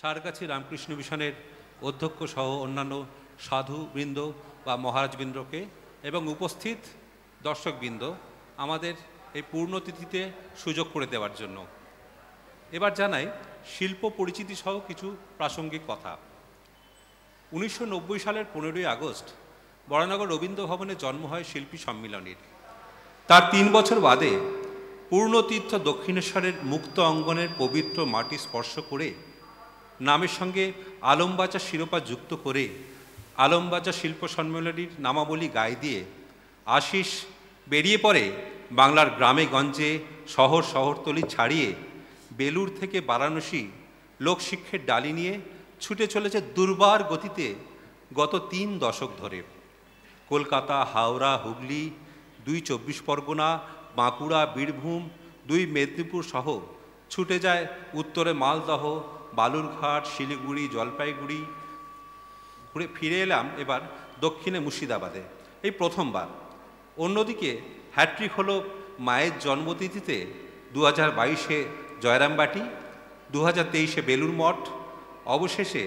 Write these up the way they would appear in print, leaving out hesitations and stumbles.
সারগাছি রামকৃষ্ণ মিশনের অধ্যক্ষ সহ অন্যান্য সাধুবৃন্দ বা মহারাজবৃন্দকে এবং উপস্থিত দর্শকবৃন্দ আমাদের এই পূর্ণতিথিতে সুযোগ করে দেওয়ার জন্য। এবার জানাই শিল্প পরিচিতি সহ কিছু প্রাসঙ্গিক কথা। 1990 সালের 15ই আগস্ট বরানগর রবীন্দ্র ভবনে জন্ম হয় শিল্পী সম্মিলনীর। তার 3 বছর বাদে পূর্ণতীর্থ দক্ষিণেশ্বরের মুক্ত অঙ্গনের পবিত্র মাটি স্পর্শ করে নামের সঙ্গে আলমবাজার শিরোপা যুক্ত করে আলমবাজার শিল্প সম্মেলনীর নামাবলী গায়ে দিয়ে আশিস বেরিয়ে পড়ে বাংলার গ্রামে গঞ্জে শহরতলি ছাড়িয়ে বেলুড় থেকে বারাণসী লোকশিক্ষের ডালি নিয়ে ছুটে চলেছে দুর্বার গতিতে গত 3 দশক ধরে। কলকাতা, হাওড়া, হুগলি, 2 চব্বিশ পরগনা, বাঁকুড়া, বীরভূম, 2 মেদিনীপুর সহ ছুটে যায় উত্তরে মালদহ, বালুরঘাট, শিলিগুড়ি, জলপাইগুড়ি, ঘুরে ফিরে এলাম এবার দক্ষিণে মুর্শিদাবাদে, এই প্রথমবার। অন্যদিকে হ্যাট্রিক হলো মায়ের জন্মতিথিতে 2022-এ জয়রামবাটি, 2023-এ বেলুড় মঠ, অবশেষে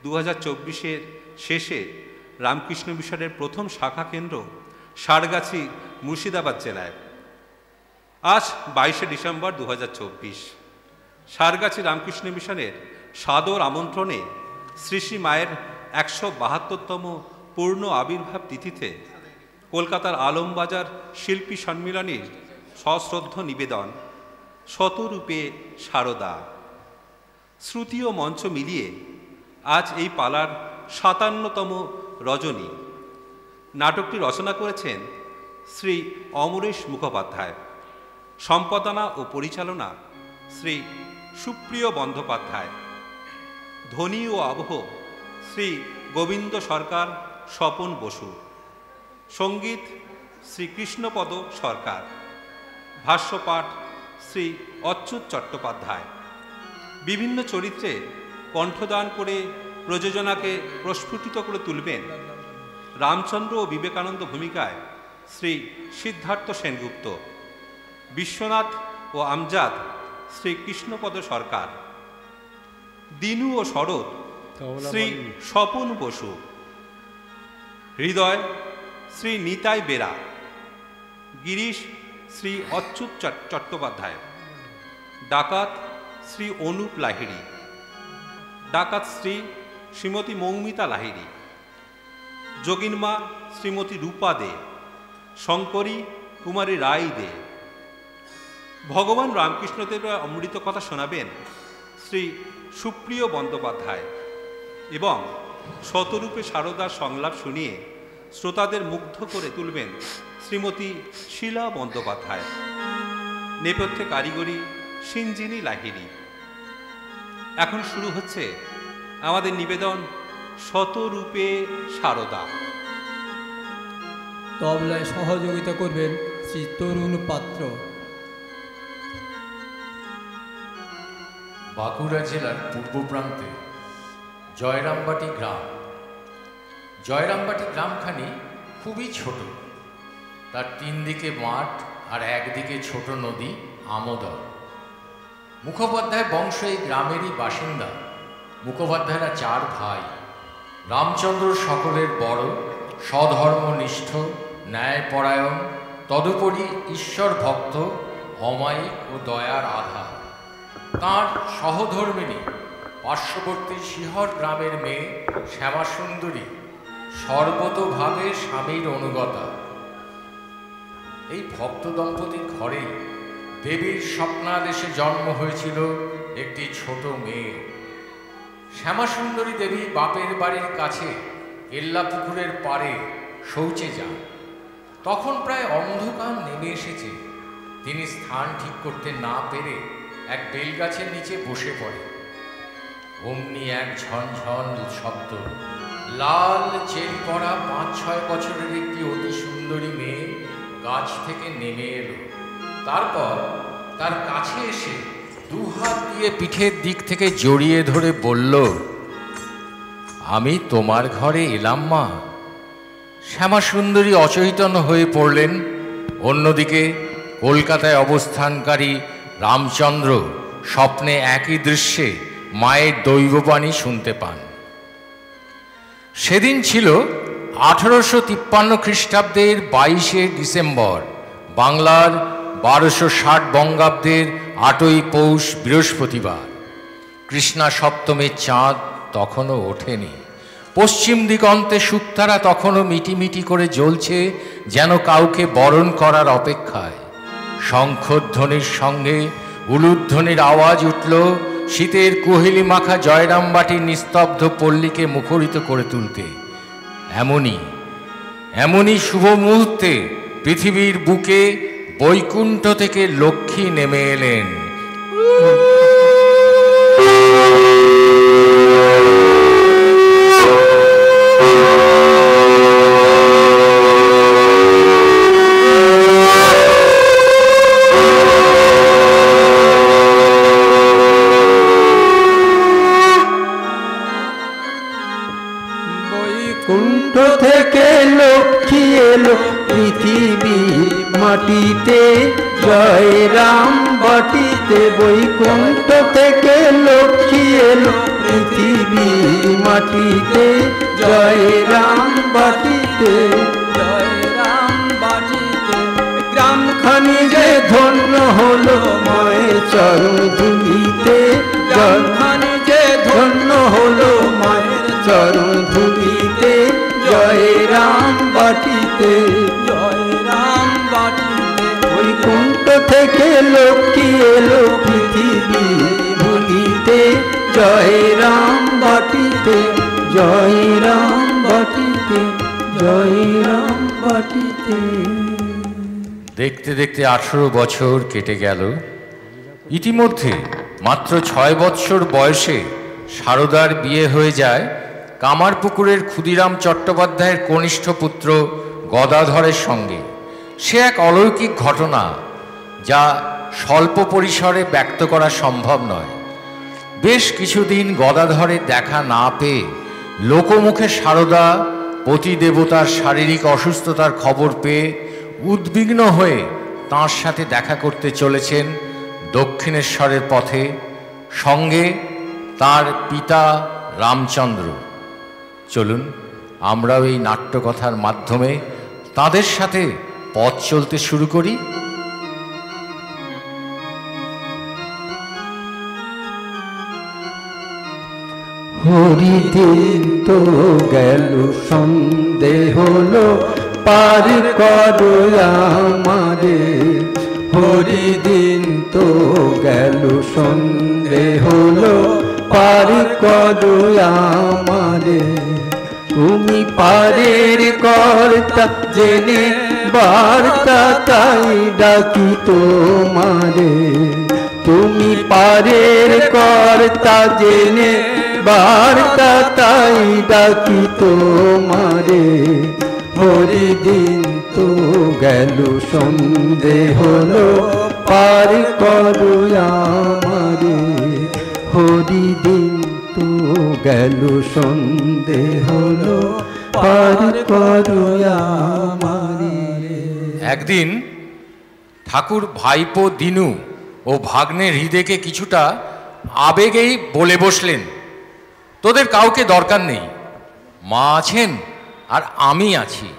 2024-এর শেষে রামকৃষ্ণ মিশনের প্রথম শাখা কেন্দ্র সারগাছি মুর্শিদাবাদ জেলায়। আজ 22শে ডিসেম্বর 2024। সারগাছি রামকৃষ্ণ মিশনের সাদর আমন্ত্রণে শ্রী শ্রী মায়ের 172তম পূর্ণ আবির্ভাব তিথিতে কলকাতার আলমবাজার শিল্পী সম্মিলনীর সশ্রদ্ধ নিবেদন শতরূপে সারদা। শ্রুতি ও মঞ্চ মিলিয়ে আজ এই পালার 57তম রজনী। নাটকটি রচনা করেছেন শ্রী অমরেশ মুখোপাধ্যায়, সম্পাদনা ও পরিচালনা শ্রী সুপ্রিয় বন্দ্যোপাধ্যায়, ধ্বনি ও আবহ শ্রী গোবিন্দ সরকার, স্বপন বসু, সঙ্গীত শ্রী কৃষ্ণপদ সরকার, ভাষ্যপাঠ শ্রী অচ্যুত চট্টোপাধ্যায়। বিভিন্ন চরিত্রে কণ্ঠদান করে প্রযোজনাকে প্রস্ফুটিত করে তুলবেন রামচন্দ্র ও বিবেকানন্দ ভূমিকায় শ্রী সিদ্ধার্থ সেনগুপ্ত, বিশ্বনাথ ও আমজাদ শ্রী কৃষ্ণপদ সরকার, দিনু ও শরৎ শ্রী স্বপন বসু, হৃদয় শ্রী নিতাই বেরা, গিরিশ শ্রী অচ্যুত চট্টোপাধ্যায়, ডাকাত শ্রী অনুপ লাহিড়ী, ডাকাত স্ত্রী শ্রীমতী মৌমিতা লাহিড়ী, যোগিনমা শ্রীমতী রূপা দে, শঙ্করী কুমারী রায় দে। ভগবান রামকৃষ্ণদেবের অমৃত কথা শোনাবেন শ্রী সুপ্রিয় বন্দ্যোপাধ্যায় এবং শতরূপে সারদার সংলাপ শুনিয়ে শ্রোতাদের মুগ্ধ করে তুলবেন শ্রীমতী শীলা বন্দ্যোপাধ্যায়। নেপথ্যে কারিগরি সিঞ্জিনী লাহিড়ী। এখন শুরু হচ্ছে আমাদের নিবেদন শতরূপে সারদা। তবলায় সহযোগিতা করবেন শ্রী তরুণ পাত্র। বাঁকুড়া জেলার পূর্ব প্রান্তে জয়রামবাটি গ্রাম। জয়রামবাটি গ্রামখানি খুবই ছোট। তার 3 দিকে মাঠ আর একদিকে ছোট নদী আমোদর। মুখোপাধ্যায় বংশ এই গ্রামেরই বাসিন্দা। মুখোপাধ্যায়রা 4 ভাই। রামচন্দ্র সকলের বড়, স্বধর্মনিষ্ঠ, ন্যায়পরায়ণ, তদুপরি ঈশ্বর ভক্ত, অমায়িক ও দয়ার আধার। তাঁর সহধর্মিণী পার্শ্ববর্তী শিহর গ্রামের মেয়ে শ্যামাসুন্দরী সর্বতোভাবে স্বামীর অনুগতা। এই ভক্ত দম্পতির ঘরেই দেবীর স্বপ্নাদেশে জন্ম হয়েছিল একটি ছোট মেয়ে। শ্যামাসুন্দরী দেবী বাপের বাড়ির কাছে এল্লাপুকুরের পাড়ে শৌচে যান। তখন প্রায় অন্ধকার নেমে এসেছে। তিনি স্থান ঠিক করতে না পেরে এক বেলগাছের নিচে বসে পড়ে। অমনি এক ঝনঝন শব্দ। লাল চেরি পরা 5-6 বছরের একটি অতি সুন্দরী মেয়ে গাছ থেকে নেমে এলো। তারপর তার কাছে এসে 2 হাত দিয়ে পিঠের দিক থেকে জড়িয়ে ধরে বলল, আমি তোমার ঘরে এলাম মা। শ্যামাসুন্দরী অচৈতন্য হয়ে পড়লেন। অন্যদিকে কলকাতায় অবস্থানকারী রামচন্দ্র স্বপ্নে একই দৃশ্যে মায়ের দৈববাণী শুনতে পান। সেদিন ছিল 1853 খ্রিস্টাব্দের 22শে ডিসেম্বর, বাংলার 1260 বঙ্গাব্দের 8ই পৌষ বৃহস্পতিবার। কৃষ্ণা সপ্তমীর চাঁদ তখনও ওঠেনি। পশ্চিম দিগন্তে শুকতারা তখনও মিটিমিটি করে জ্বলছে, যেন কাউকে বরণ করার অপেক্ষায়। শঙ্খধ্বনির সঙ্গে উলুধ্বনির আওয়াজ উঠল, শীতের কুহেলি মাখা জয়রামবাটির নিস্তব্ধ পল্লীকে মুখরিত করে তুলতে। এমনই শুভ মুহূর্তে পৃথিবীর বুকে বৈকুণ্ঠ থেকে লক্ষ্মী নেমে এলেন। বৈকুণ্ঠ থেকে লক্ষ্মী এলো পৃথিবী মাটিতে, জয় রাম বাটিতে। বৈকুণ্ঠ থেকে লক্ষ্মী এলো পৃথিবী মাটিতে, জয় রাম বাটিতে, জয় রাম বাটিতে। গ্রামখানি যে ধন্য হলো মায়ের চরণ ধুলিতে, গ্রামখানি যে ধন্য হলো মায়ের চরণ ধুলিতে, জয় রাম বাটিতে, জয় রাম বাটিতে। বৈকুণ্ঠ থেকে লক্ষ্মী এলো পৃথিবী ভুলিতে, জয় রাম বাটিতে, জয় রাম বাটিতে, জয় রাম বাটিতে। দেখতে দেখতে 18 বছর কেটে গেল। ইতিমধ্যে মাত্র 6 বৎসর বয়সে সারদার বিয়ে হয়ে যায় কামারপুকুরের ক্ষুদিরাম চট্টোপাধ্যায়ের কনিষ্ঠ পুত্র গদাধরের সঙ্গে। সে এক অলৌকিক ঘটনা, যা স্বল্প পরিসরে ব্যক্ত করা সম্ভব নয়। বেশ কিছুদিন গদাধরের দেখা না পেয়ে লোকমুখে সারদা পতিদেবতার শারীরিক অসুস্থতার খবর পেয়ে উদ্বিগ্ন হয়ে তাঁর সাথে দেখা করতে চলেছেন দক্ষিণেশ্বরের পথে, সঙ্গে তার পিতা রামচন্দ্র। চলুন আমরাও এই নাট্যকথার মাধ্যমে তাদের সাথে পথ চলতে শুরু করি। হরিদিন তো গেল সন্ধে হলো, পার করো আমারে। হরিদিন তো গেল সন্ধে হলো, পার করো আমারে। তুমি পারের কর্তা জেনে বার্তা তাই ডাকি তোমারে। তুমি পারের কর্তা জেনে বার্তা তাই ডাকি তোমারে। হরিদিন তো গেল সন্ধে হলো, পার করো আমারে। হরিদিন তো গেল সন্ধে হলো, পার করো আমারে। একদিন ঠাকুর ভাইপো দিনু ও ভাগ্নে হৃদেকে কিছুটা আবেগেই বলে বসলেন, তোদের কাউকে দরকার নেই, মা আছেন আর আমি আছি।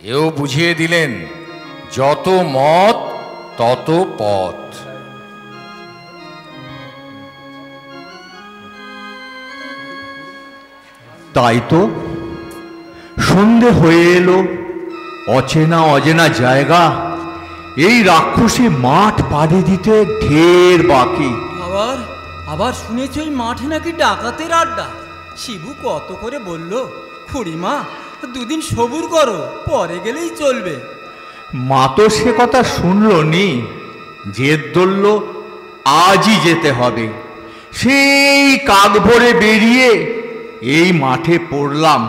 এও বুঝিয়ে দিলেন, যত মত তত পথ। তাই তো সন্ধে হয়ে এলো, অচেনা অজেনা জায়গা, এই রাক্ষসী মাঠ পাড়ি দিতে ঢের বাকি। আবার আবার শুনেছি ওই মাঠে নাকি ডাকাতের আড্ডা। শিবু কত করে বলল, খুড়িমা দুদিন সবুর করো, পরে গেলেই চলবে। মা তো সে কথা শুনলো নি, জেদ ধরল আজই যেতে হবে। সেই কাক ভরে বেরিয়ে এই মাঠে পড়লাম।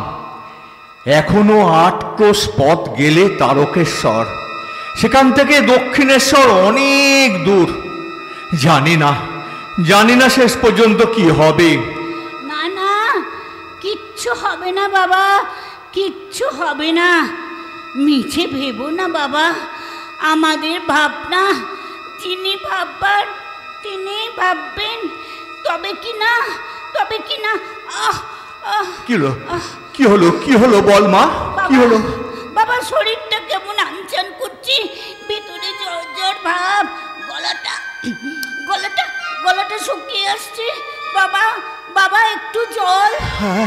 এখনো 8 ক্রোশ পথ গেলে তারকেশ্বর, সেখান থেকে দক্ষিণেশ্বর অনেক দূর। জানি না শেষ পর্যন্ত কি হবে। না না, কিচ্ছু হবে না বাবা, কিচ্ছু হবে না। মিছে ভেবো না বাবা, আমাদের ভাবনা যিনি ভাববার তিনি ভাববেন, তবে কি না আহ আহ কি হলো বল মা, কি হলো? বাবা, শরীরটা কেমন আনচান করছি, ভিতরে জ্বর জ্বর ভাব, গলাটা শুকিয়ে আসছে। বাবা একটু জল। হ্যাঁ,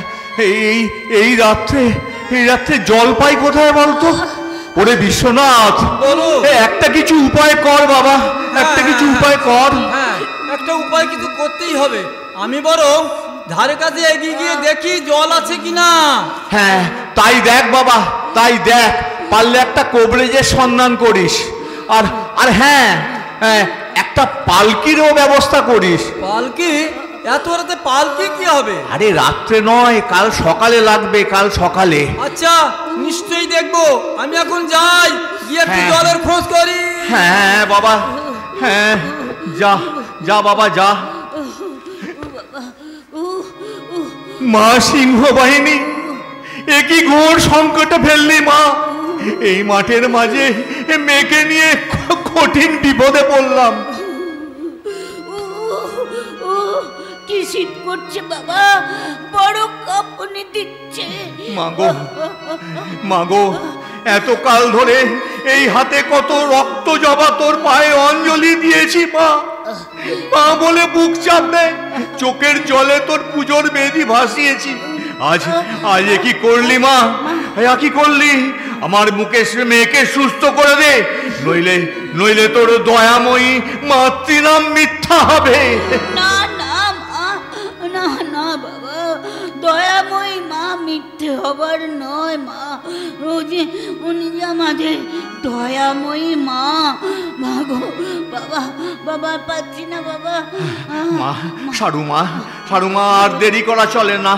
এই রাত্রে জল পাই কোথায় বলতো? ওরে বিশ্বনাথ, একটা কিছু উপায় কর বাবা, একটা কিছু উপায় কর। হ্যাঁ, একটা উপায় কিছু করতেই হবে। আমি বরং ধারে কাছে এগিয়ে গিয়ে দেখি জল আছে কিনা। হ্যাঁ, তাই দেখ বাবা, তাই দেখ, পারলে একটা কবরেজের সন্ধান করিস। আর হ্যাঁ, একটা পালকিরও ব্যবস্থা করিস। পালকি? এত রাতে পালকি কি হবে? আরে রাত্রে নয়, কাল সকালে লাগবে, কাল সকালে। আচ্ছা, নিশ্চয়ই দেখবো। আমি এখন যাই, গিয়ে একটু হ্যাঁ। জলের খোঁজ করি। হ্যাঁ বাবা, হ্যাঁ, যা বাবা যা। মা সিংহ বাহিনী, এ কি ঘোর সংকটে ফেললি মা। এই মাঠের মাঝে মেয়েকে নিয়ে কঠিন বিপদে পড়লাম। কি শীত করছে বাবা, বড় কাঁপুনি দিচ্ছে। মাগো, এতকাল ধরে এই হাতে কত রক্ত জবা তোর পায়ে অঞ্জলি দিয়েছি মা বলে বুক চাপ দেয়, চোখের জলে তোর পুজোর বেদি ভাসিয়েছি। আজ কি করলি মা, কি করলি? আমার মেয়েকে সুস্থ করে দে, নইলে তোর দয়াময়ী মাতৃনাম মিথ্যা হবে। না বাবা, দয়াময়ী মা মিথ্যে হবার নয় মা। উনি যে আমাদের দয়াময়ী মা। গো বাবা পাচ্ছি না বাবা। সারু মা, আর দেরি করা চলে না।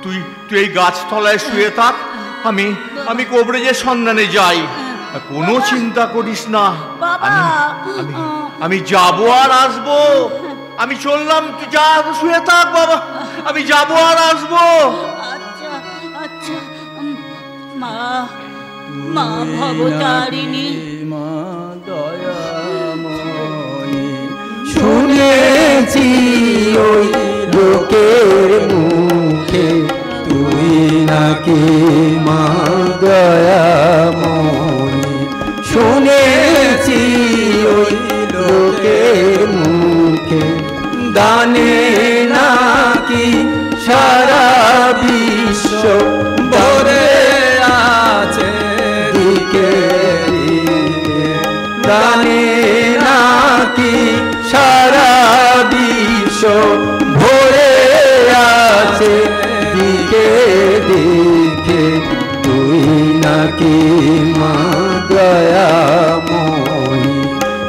তুই এই গাছতলায় শুয়ে থাক, আমি কবরেজের সন্ধানে যাই। কোনো চিন্তা করিস না, আমি যাবো আর আসবো। আমি চললাম, তুই যা, শুয়ে থাক বাবা, আমি যাবো আর আসবো। আচ্ছা মা ভবতারিণী, মা দয়াময়ী, শুনেছি ওই লোকের মুখে তুই নাকি মা দয়াময়ী। শুনেছি ওই লোকের মুখে দানে নাকি সারা বিশ্ব ভরে আছে দিকে দিকে। দানে নাকি সারা বিশ্ব ভরে আছে দিকে দিকে। তুই নাকি মা দয়াময়ী,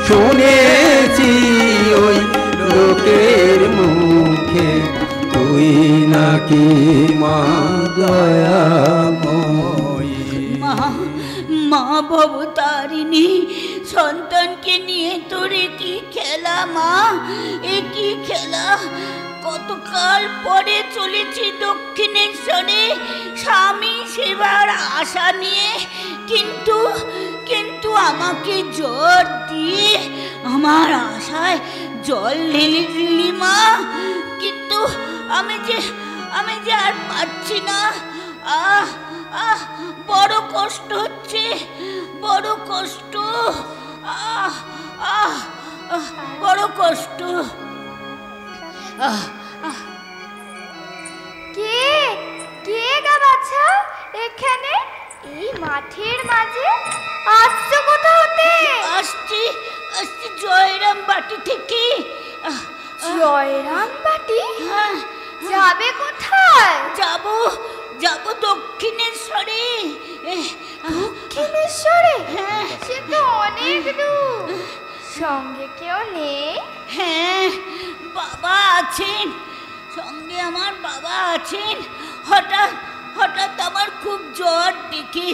শুনেছি ওই লোকের মুখে তুই নাকি মা দয়াময়ী। মা ভবতারিণী, সন্তানকে নিয়ে তোরে কি খেলা মা, এ কি খেলা। কতকাল পরে চলেছি দক্ষিণেশ্বরে স্বামী সেবার আশা নিয়ে, কিন্তু আমাকে জ্বর দিয়ে আমার আশায় জল ঢেলে দিলি মা। কিন্তু আমি যে আর পাচ্ছি না। বড় কষ্ট হচ্ছে, বড় কষ্ট, বড় কষ্ট। কে গা বাছা এখানে এই মাঠের মাঝে? আসছো কোথা হতে? আসছি জয়রাম বাটি থেকে। জয়রাম বাটি? হ্যাঁ। যাবে কোথায়? যাব দক্ষিণেশ্বরে। দক্ষিণেশ্বরে? হ্যাঁ। সে তো অনেক দূর। সঙ্গে কেউ নেই? হ্যাঁ, বাবা আছেন, সঙ্গে আমার বাবা আছেন। হঠাৎ আমার খুব জ্বর দেখে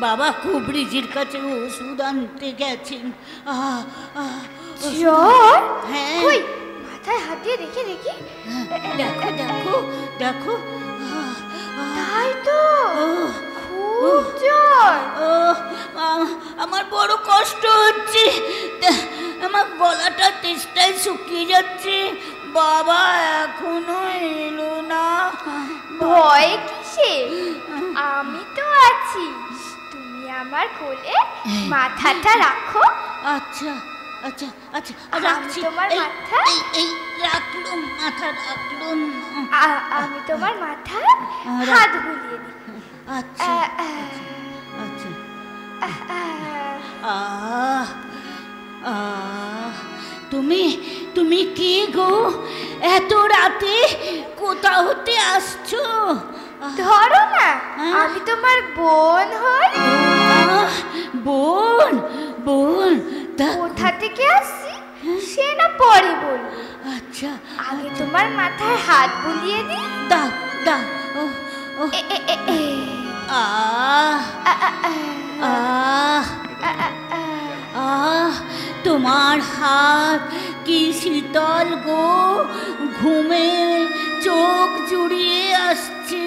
বাবা কবরেজের কাছে ওষুধ আনতে গেছেন। জ্বর? হ্যাঁ। কই মাথায় হাত দিয়ে দেখি। দেখো। তাই তো, খুব জ্বর। আমার বড় কষ্ট হচ্ছে, আমার গলাটা তেষ্টায় শুকিয়ে যাচ্ছে, বাবা এখনো এলো না। ভয় কিসে? আমি তো আছি। তুমি আমার কোলে মাথাটা রাখো। আচ্ছা আচ্ছা আচ্ছা রাখছি। তোমার মাথা এই রাখলুম, মাথা রাখলুম। আমি তোমার মাথায় হাত বুলিয়ে দিই। আচ্ছা আচ্ছা। তুমি তুমি কে গো? এত রাতে কোথা হতে আসছো? ধরো না, আমি তোমার বোন হই। বোন? বোন কোথা থেকে আসছি সে না পরে বলবো। আচ্ছা, আগে তোমার মাথায় হাত বুলিয়ে দিই। দাও দাও। তোমার হাত কি শীতল গো, ঘুমে চোখ জুড়িয়ে আসছে।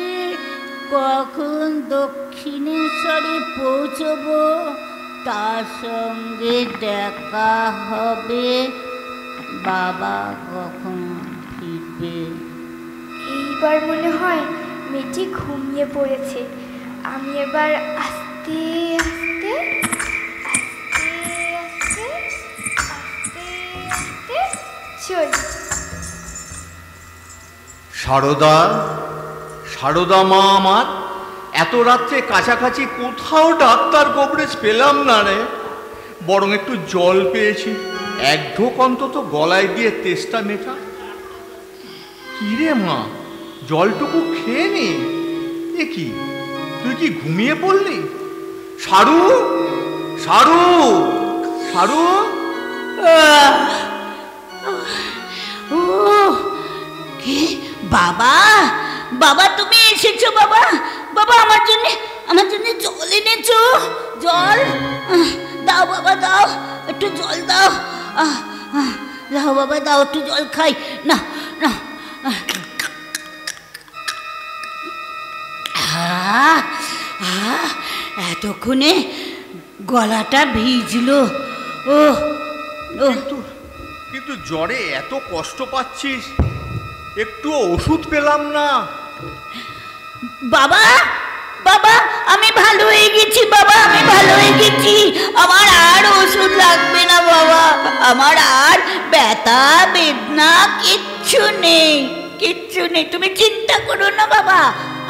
কখন দক্ষিণেশ্বরে পৌঁছবো, তার সঙ্গে দেখা হবে, বাবা কখন ফিরবে। এইবার মনে হয় মেয়েটি ঘুমিয়ে পড়েছে। আমি এবার আস্তে আস্তে আস্তে আস্তে আস্তে আস্তে চলি। সারদা, সারদা মা আমার, এত রাত্রে কাছাকাছি কোথাও ডাক্তার কভারেজ পেলাম না রে। বরং একটু জল পেয়েছি, এক ঢোক অন্তত গলায় দিয়ে তেষ্টা মেটা। কিরে মা, জলটুকু খেয়ে নি। এ কি, তুই কি ঘুমিয়ে পড়লি? সারু, সারু, সারু। ও কে? বাবা, বাবা তুমি এসেছো? বাবা, বাবা আমার জন্য জল এনেছো? জল দাও বাবা, দাও একটু জল দাও। দাও বাবা, দাও একটু জল খাই। না না, এতক্ষণে গলাটা ভিজলো। ও কিন্তু জ্বরে এত কষ্ট পাচ্ছিস, একটু ওষুধ পেলাম না। বাবা, বাবা আমি ভালো হয়ে গেছি। বাবা আমি ভালো হয়ে গেছি, আমার আর ওষুধ লাগবে না বাবা। আমার আর ব্যথা বেদনা কিচ্ছু নেই, কিচ্ছু নেই। তুমি চিন্তা করো না বাবা,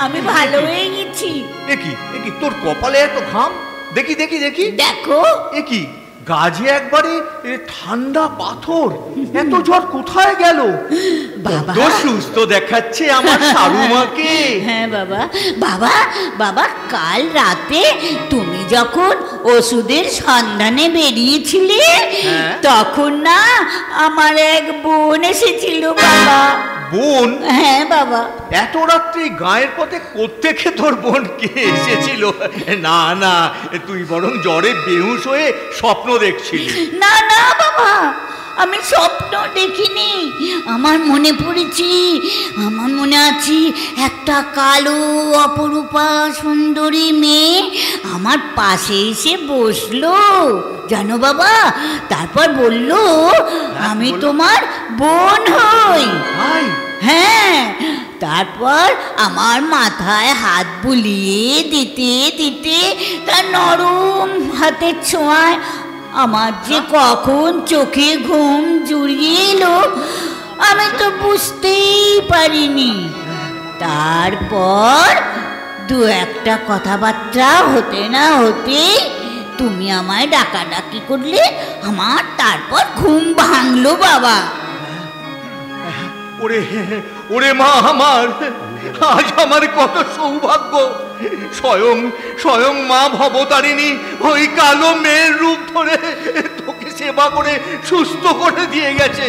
আমি ভালো হয়ে গেছি। একি একি, তোর কপালে এত ঘাম, দেখি দেখি দেখি। দেখো একি, গাজে একবারে ঠান্ডা পাথর, এত জ্বর কোথায় গেল? বাবা সুস্থ দেখাচ্ছে আমার সারুমাকে। হ্যাঁ বাবা, বাবা বাবা কাল রাতে তুমি যখন ওষুধের সন্ধানে বেরিয়েছিলে, তখন না আমার এক বোন এসেছিল বাবা। বোন? হ্যাঁ বাবা। এত রাত্রি গায়ের পথে কোত্থেকে তোর বোন কে এসেছিল? না না, তুই বরং জ্বরে বেহুশ হয়ে স্বপ্ন দেখছিলি। না না বাবা, আমি স্বপ্ন দেখিনি, আমার মনে পড়েছি, আমার মনে আছে একটা কালো অপরূপা সুন্দরী মেয়ে আমার পাশে এসে বসলো জানো বাবা। তারপর বলল আমি তোমার বোন হই। হ্যাঁ, তারপর আমার মাথায় হাত বুলিয়ে দিতে দিতে তার নরম হাতের ছোঁয়ায় আমার যে কখন চোখে ঘুম জুড়িয়ে এলো আমি তো বুঝতেই পারিনি। তারপর দু একটা কথাবার্তা হতে না হতে তুমি আমায় ডাকাডাকি করলে, আমার তারপর ঘুম ভাঙলো বাবা। ওরে ওরে মা আমার, আজ আমার কত সৌভাগ্য। স্বয়ং স্বয়ং মা ভবতারিণী ওই কালো মেয়ের রূপ ধরে তোকে সেবা করে সুস্থ করে দিয়ে গেছে।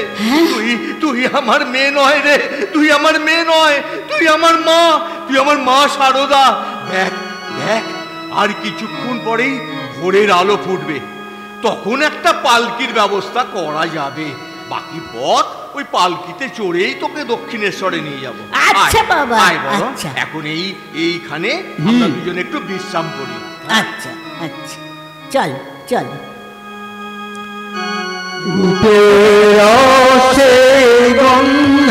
তুই তুই আমার মেয়ে নয় রে, তুই আমার মেয়ে নয়, তুই আমার মা, তুই আমার মা সারদা। দেখ দেখ, আর কিছুক্ষণ পরেই ভোরের আলো ফুটবে, তখন একটা পালকির ব্যবস্থা করা যাবে। বাকি পথ ওই পালকিতে চড়েই তোকে দক্ষিণেশ্বরে নিয়ে যাবো। আচ্ছা বাবা, আচ্ছা এখন এইখানে আমরা দুজনে একটু বিশ্রাম করি। আচ্ছা আচ্ছা, চল চল। রূপে গন্ধ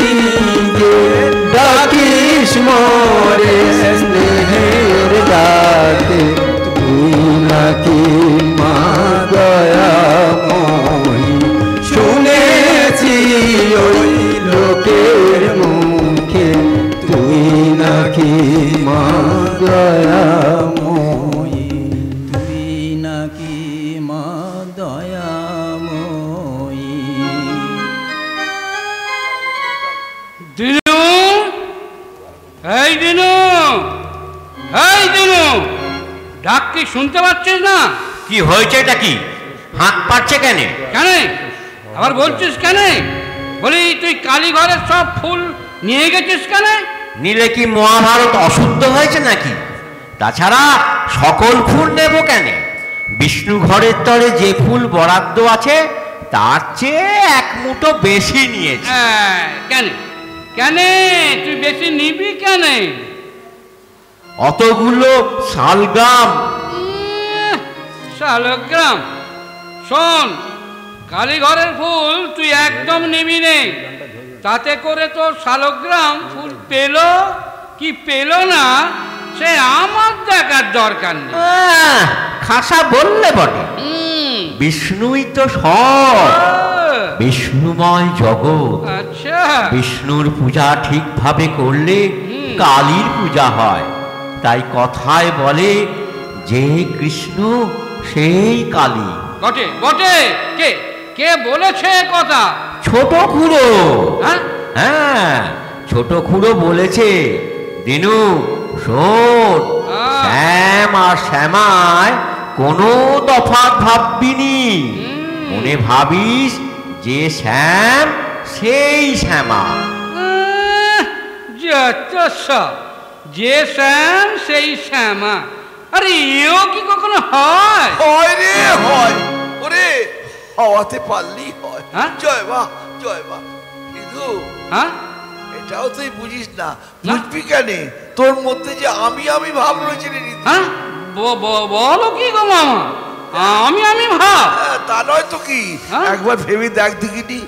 নিজে ডাকিস মোরে স্নেহের ডাকে, তুই নাকি মা দয়াময়ী। শুনেছি ওই লোকের মুখে, তুই নাকি মা দয়াময়ী, তুই নাকি মা দয়াময়ী। দিনু, এই দিনু, এই দিনু, ডাক কি শুনতে পাচ্ছিস না? কি হয়েছে? এটা কি হাঁক পাচ্ছে কেন? কেন আবার বলছিস কেন? বলি তুই কালীঘরের সব ফুল নিয়ে গেছিস কেন? নিলে কি মহাভারত অশুদ্ধ হয়েছে নাকি? তাছাড়া সকল ফুল নেব কেন? বিষ্ণু ঘরের তরে যে ফুল বরাদ্দ আছে তার চেয়ে এক মুঠো বেশি নিয়েছি। কেন কেন তুই বেশি নিবি কেন? অতগুলো শালগ্রাম। শালগ্রাম? শোন, কালীঘরের ফুল তুই একদম নিবি নে, তাতে করে তো শালগ্রাম ফুল পেল কি পেল না সে আমার দেখার দরকার নেই। খাসা বললে বটে। বিষ্ণুই তো সব, বিষ্ণুময় জগৎ। আচ্ছা, বিষ্ণুর পূজা ঠিকভাবে করলে কালীর পূজা হয়। তাই কথায় বলে যে কৃষ্ণ সেই কালী। বটে বটে। কে কে বলেছে কথা? ছোট খুড়ো। হ্যাঁ, ছোট খুড়ো বলেছে। দিনু শোন, শ্যাম আর শ্যামায় কোনো তফাৎ ভাববিনি। মনে ভাবিস যে শ্যাম সেই শ্যামা। যে শ্যাম সেই শ্যামা? আরে এও কি কখনো হয়? হয় রে হয়। ওরে হওয়াতে পারলেই হয়। জয় মা, জয় মা। কিন্তু এটাও তুই বুঝিস না। বুঝবি কেন? তোর মধ্যে যে আমি আমি ভাব রয়েছে রে। বলো কি গো মামা, আমি আমি ভাব? তা নয় তো কি, একবার ভেবে দেখ দেখিনি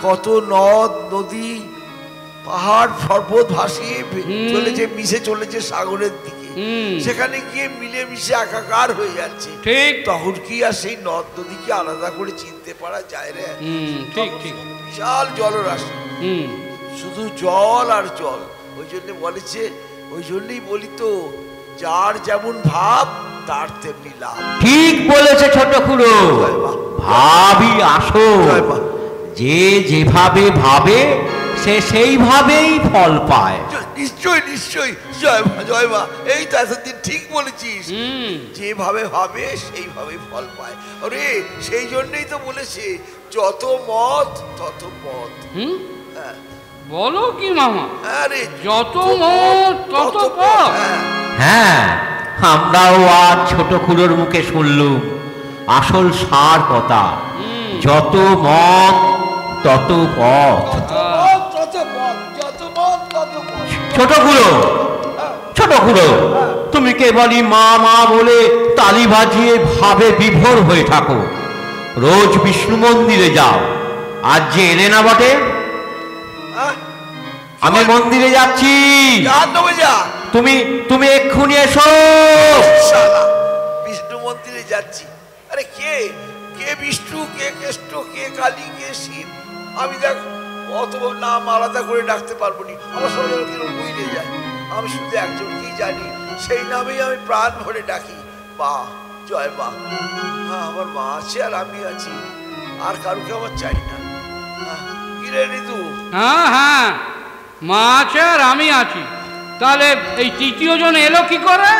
কত নদ নদী পাহাড় পর্বত ভাসিয়ে চলেছে, মিশে চলেছে সাগরের দিকে। সেখানে গিয়ে মিলে মিশে একাকার হয়ে যাচ্ছে। ঠিক তখন কি আর সেই নদ নদীকে আলাদা করে চিনতে পারা যায় রে? ঠিক ঠিক। বিশাল জলরাশি, শুধু জল আর জল। ওই জন্য বলেছে, ওই জন্যই বলি তো, যার যেমন ভাব তার তেমনি লাভ। ঠিক বলেছে ছোট খুড়ো, ভাবই আসল। যে যেভাবে ভাবে সে সেইভাবেই ফল পায়। নিশ্চয় নিশ্চয়। জয় মা, জয় মা। এই তো এতদিন ঠিক বলেছিস, যেভাবে ভাবে সেইভাবে ফল পায়। আরে সেই জন্যই তো বলেছে, যত মত তত পথ। বলো কি মামা? আরে যত মত তত পথ। হ্যাঁ, আমরাও আজ ছোট খুড়োর মুখে শুনলুম আসল সার কথা। যত মত তত পথ। ছোট খুড়ো, ছোট খুড়ো, তুমি কেবলই মা মা বলে তালি বাজিয়ে ভাবে বিভোর হয়ে থাকো। রোজ বিষ্ণু মন্দিরে যাও, আজ যে এলে না বটে? আমি মন্দিরে যাচ্ছি, তুমি তুমি এক্ষুনি এসো। বিষ্ণু মন্দিরে যাচ্ছি? আরে কে কে বিষ্ণু, কে কৃষ্ণ, কে কালী, কে শিব? আমি দেখ অত নাম আলাদা করে ডাকতে পারবো নি, আমার সঙ্গে বুঝলে যায়। আমি শুধু একজনকেই জানি, সেই নামেই আমি প্রাণ ভরে ডাকি, মা। জয় মা। হ্যাঁ, আমার মা আছে আর আমি আছি, আর কারুকে আমার চাই না। কি রে ঋতু? হ্যাঁ হ্যাঁ, মা আছে আর আমি আছি। তাহলে এই তৃতীয় জন এলো কি করে?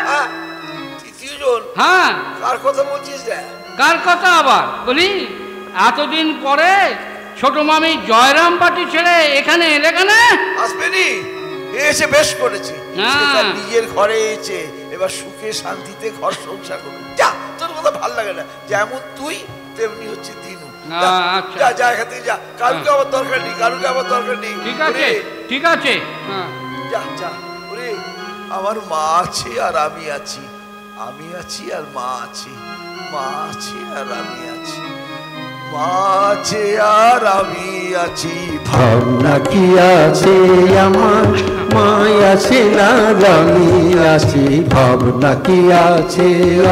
তৃতীয় জন? হ্যাঁ। কার কথা বলছিস রে? কার কথা আবার বলি? এতদিন পরে ছোট মামি জয়রাম পাটি ছেড়ে এখানে এলে কেন? আসবে নি, এসে বেশ করেছে। নিজের ঘরে এসে এবার সুখে শান্তিতে ঘর সংসার করবে। যা, তোর কথা ভাল লাগে না। যেমন তুই তেমনি হচ্ছে দিনু। যা যা, এখান থেকে যা। কারুকে আমার দরকার নেই, কারুকে আমার দরকার নেই। ঠিক আছে ঠিক আছে, যা যা। ওরে আমার মা আছে আর আমি আছি, আমি আছি আর মা আছে, মা আছে আর আমি আছি। মা আছে আর আমি আছি, ভাবনা কি আছে আমার, মাই আছে না আমি আছি, ভাবনা কি আছে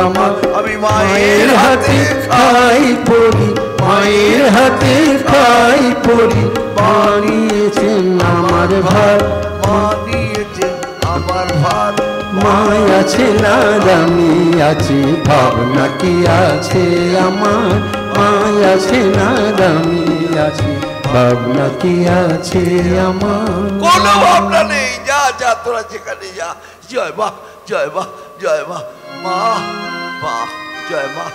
আমার। আমি মায়ের হাতে খাই পড়ি, মায়ের হাতে খাই পড়ি, বানিয়েছেন আমার ভার, বানিয়েছেন আমার ভার। মাই আছে না আমি আছি, ভাবনা কি আছে আমার, মাই আছে না আমি আছি, ভাবনা কি আছে আমার। কোনো ভাবনা নেই, যা যা তোরা যেখানে যা। জয় মা, জয় মা, জয় মা, মা মা, জয় মা।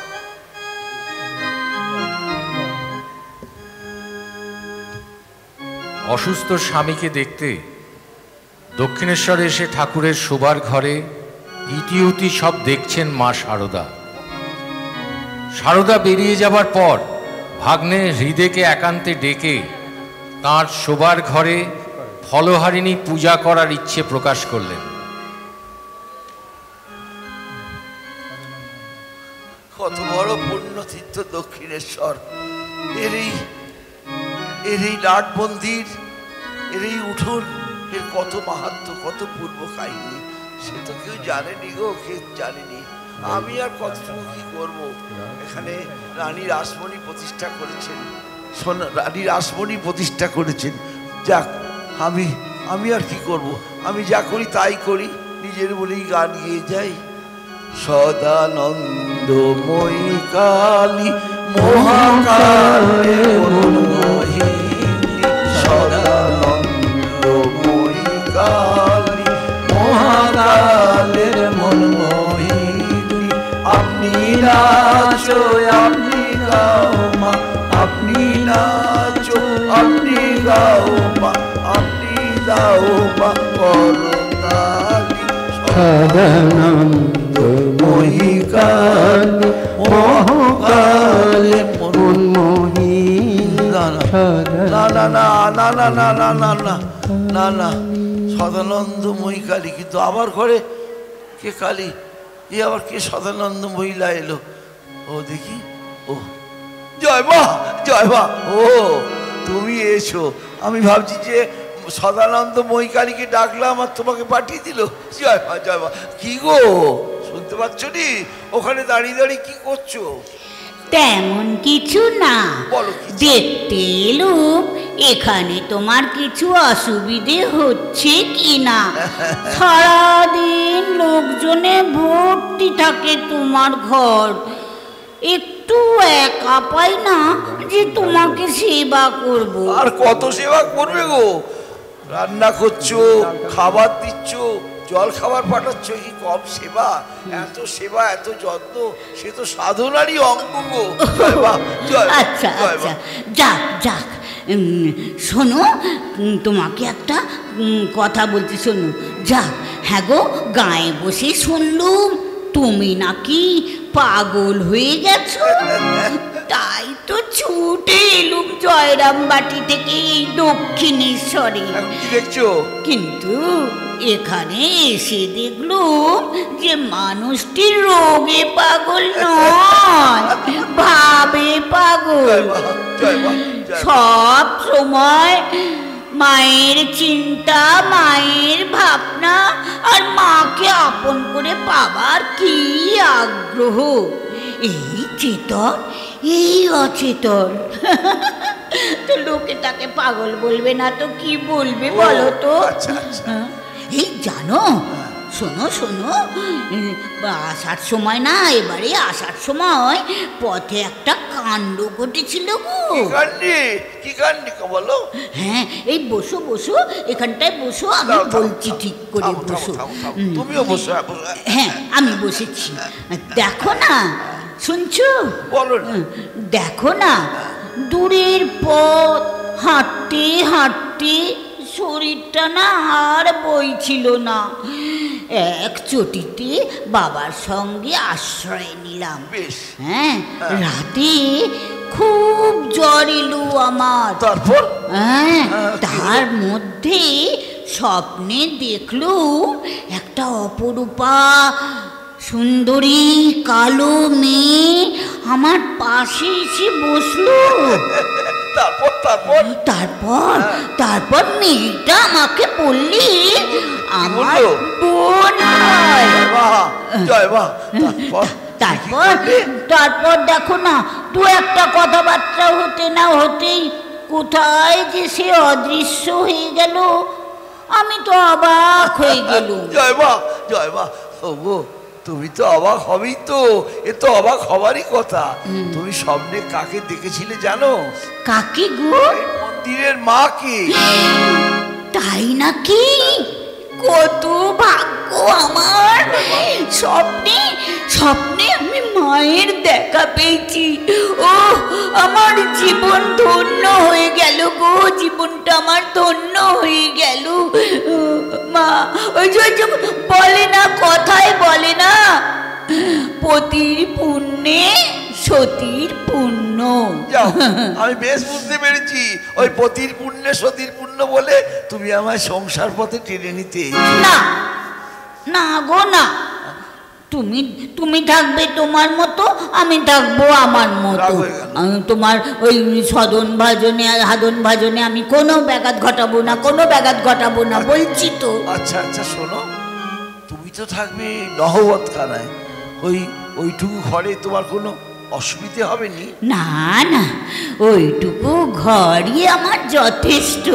অসুস্থ স্বামীকে দেখতে দক্ষিণেশ্বরে এসে ঠাকুরের শোবার ঘরে ইতিউতি সব দেখছেন মা শারদা। শারদা বেরিয়ে যাবার পর ভাগ্নে হৃদেকে একান্তে ডেকে তাঁর শোবার ঘরে ফলহারিণী পূজা করার ইচ্ছে প্রকাশ করলেন। কত বড় পুণ্যতীর্থ দক্ষিণেশ্বর, এর এই নাট মন্দির, এর এই উঠোন, এর কত মাহাত্ম্য, কত পূর্ব কাহিনী, সে তো কেউ জানেনি গো, কেউ জানেনি। আমি আর কতটুকু কি করবো। এখানে রানী রাসমণি প্রতিষ্ঠা করেছেন, রানী রাসমণি প্রতিষ্ঠা করেছেন। যাক, আমি আর কি করব, আমি যা করি তাই করি, নিজের বলেই গান গিয়ে যাই। সদানন্দময়ী কালী মহাকালে মনমোহিনী, সদানন্দময়ী কালী মহাকালের মনমোহিনী, আপনি নাচো আপনি গাও মা, আপনি নাচো আপনি গাও মা, আপনি দাও মা করতালি। সদানন্দময়ী কালী মহাকালে মনমোহিনী। না না না না না না না না না না না, সদানন্দময়ী কালী, কিন্তু আবার ঘরে কে কালী, এ আবার কে সদানন্দ মহিলা এলো? ও দেখি, ও জয় মা, জয় মা, ও তুমি এসো। আমি ভাবছি যে সদানন্দ মহিকালীকে ডাকলাম আর তোমাকে পাঠিয়ে দিল। জয় মা, জয় মা। কি গো, শুনতে পাচ্ছ নি? ওখানে দাঁড়িয়ে দাঁড়িয়ে কি করছো? তেমন কিছু না, দেখতে এলুম এখানে তোমার কিছু অসুবিধে হচ্ছে কি না। সারাদিন লোকজনে ভর্তি থাকে তোমার ঘর, একটু একা পাই না যে তোমাকে সেবা করব। আর কত সেবা করবে গো? রান্না করছো, খাবার দিচ্ছ, জল খাবার পাঠাচ্ছ, কি কম সেবা? এত সেবা, এত যত্ন, সে তো সাধনারই অঙ্গ গো। আচ্ছা আচ্ছা, যাক যাক, শোনো, তোমাকে একটা কথা বলছি, শোনো। যাক, হ্যাঁ গো, গায়ে বসে শুনলুম তুমি নাকি পাগল হয়ে গেছো, তাই তো ছুটে এলুম জয়রামবাটি থেকে এই দক্ষিণেশ্বরে। দেখছো, কিন্তু এখানে এসে দেখলুম যে মানুষটি রোগে পাগল নয়, ভাবে পাগল। সব সময় মায়ের চিন্তা, মায়ের ভাবনা, আর মাকে আপন করে পাবার কি আগ্রহ। এই চেতন, এই অচেতন। তো লোকে তাকে পাগল বলবে না তো কি বলবে বলো তো? এই জানো, শোনো শোনো, আসার সময় না, এবারে আসার সময় পথে একটা কাণ্ড ঘটেছিল গো। কি কাণ্ড বলো? হ্যাঁ, এই বসো বসো, এখানটায় বসো, আমি বলছি ঠিক করে বসো। তুমিও বসো। হ্যাঁ, আমি বসেছি। দেখো না, শুনছো? বলো। দেখো না, দূরের পথ হাঁটতে হাঁটতে শরীরটা না আর বইছিল না। এক চটিতে বাবার সঙ্গে আশ্রয় নিলাম। হ্যাঁ, রাতে খুব জ্বর এলো আমার। তারপর? হ্যাঁ, তার মধ্যে স্বপ্নে দেখলুম একটা অপরূপা সুন্দরী কালো মেয়ে আমার পাশে এসে বসলো। তারপর তারপর তারপর তারপর মেয়েটা আমাকে বললি আমার বোন হয়। জয় মা। তারপর তারপর তারপর দেখো না, দু একটা কথাবার্তা হতে না হতেই কোথায় যে সে অদৃশ্য হয়ে গেল। আমি তো অবাক হয়ে গেলুম। জয় মা, জয় মা। ওগো, তুমি তো অবাক হবেই তো, এ তো অবাক হবারই কথা। তুমি স্বপ্নে কাকে দেখেছিলে জানো? কাকে গো? মন্দিরের মাকে। তাই নাকি? কত ভাগ্য আমার! স্বপ্নে স্বপ্নে আমি মায়ের দেখা পেয়েছি। ও আমার জীবন ধন্য হয়ে গেল গো, জীবনটা আমার ধন্য হয়ে গেল। মা ওই যে বলে না, কথায় বলে না, পতির পুণ্যে সতীর পুণ্য। আমি বেশ বুঝতে পেরেছি, ওই পতির পুণ্যে সতীর পুণ্য বলে তুমি আমায় সংসার পথে টেনে নিতে। না না গো না, তুমি তুমি থাকবে তোমার মতো, আমি থাকবো আমার মতো। তোমার ওই সদন ভাজনে আর হাদন ভাজনে আমি কোনো ব্যাঘাত ঘটাবো না, কোনো ব্যাঘাত ঘটাবো না, বলছি তো। আচ্ছা আচ্ছা শোনো, তুমি তো থাকবে নহবতখানায়, ওইটুকু ঘরে তোমার কোনো অসুবিধে হবে নি? না না, ওইটুকু ঘরই আমার যথেষ্ট।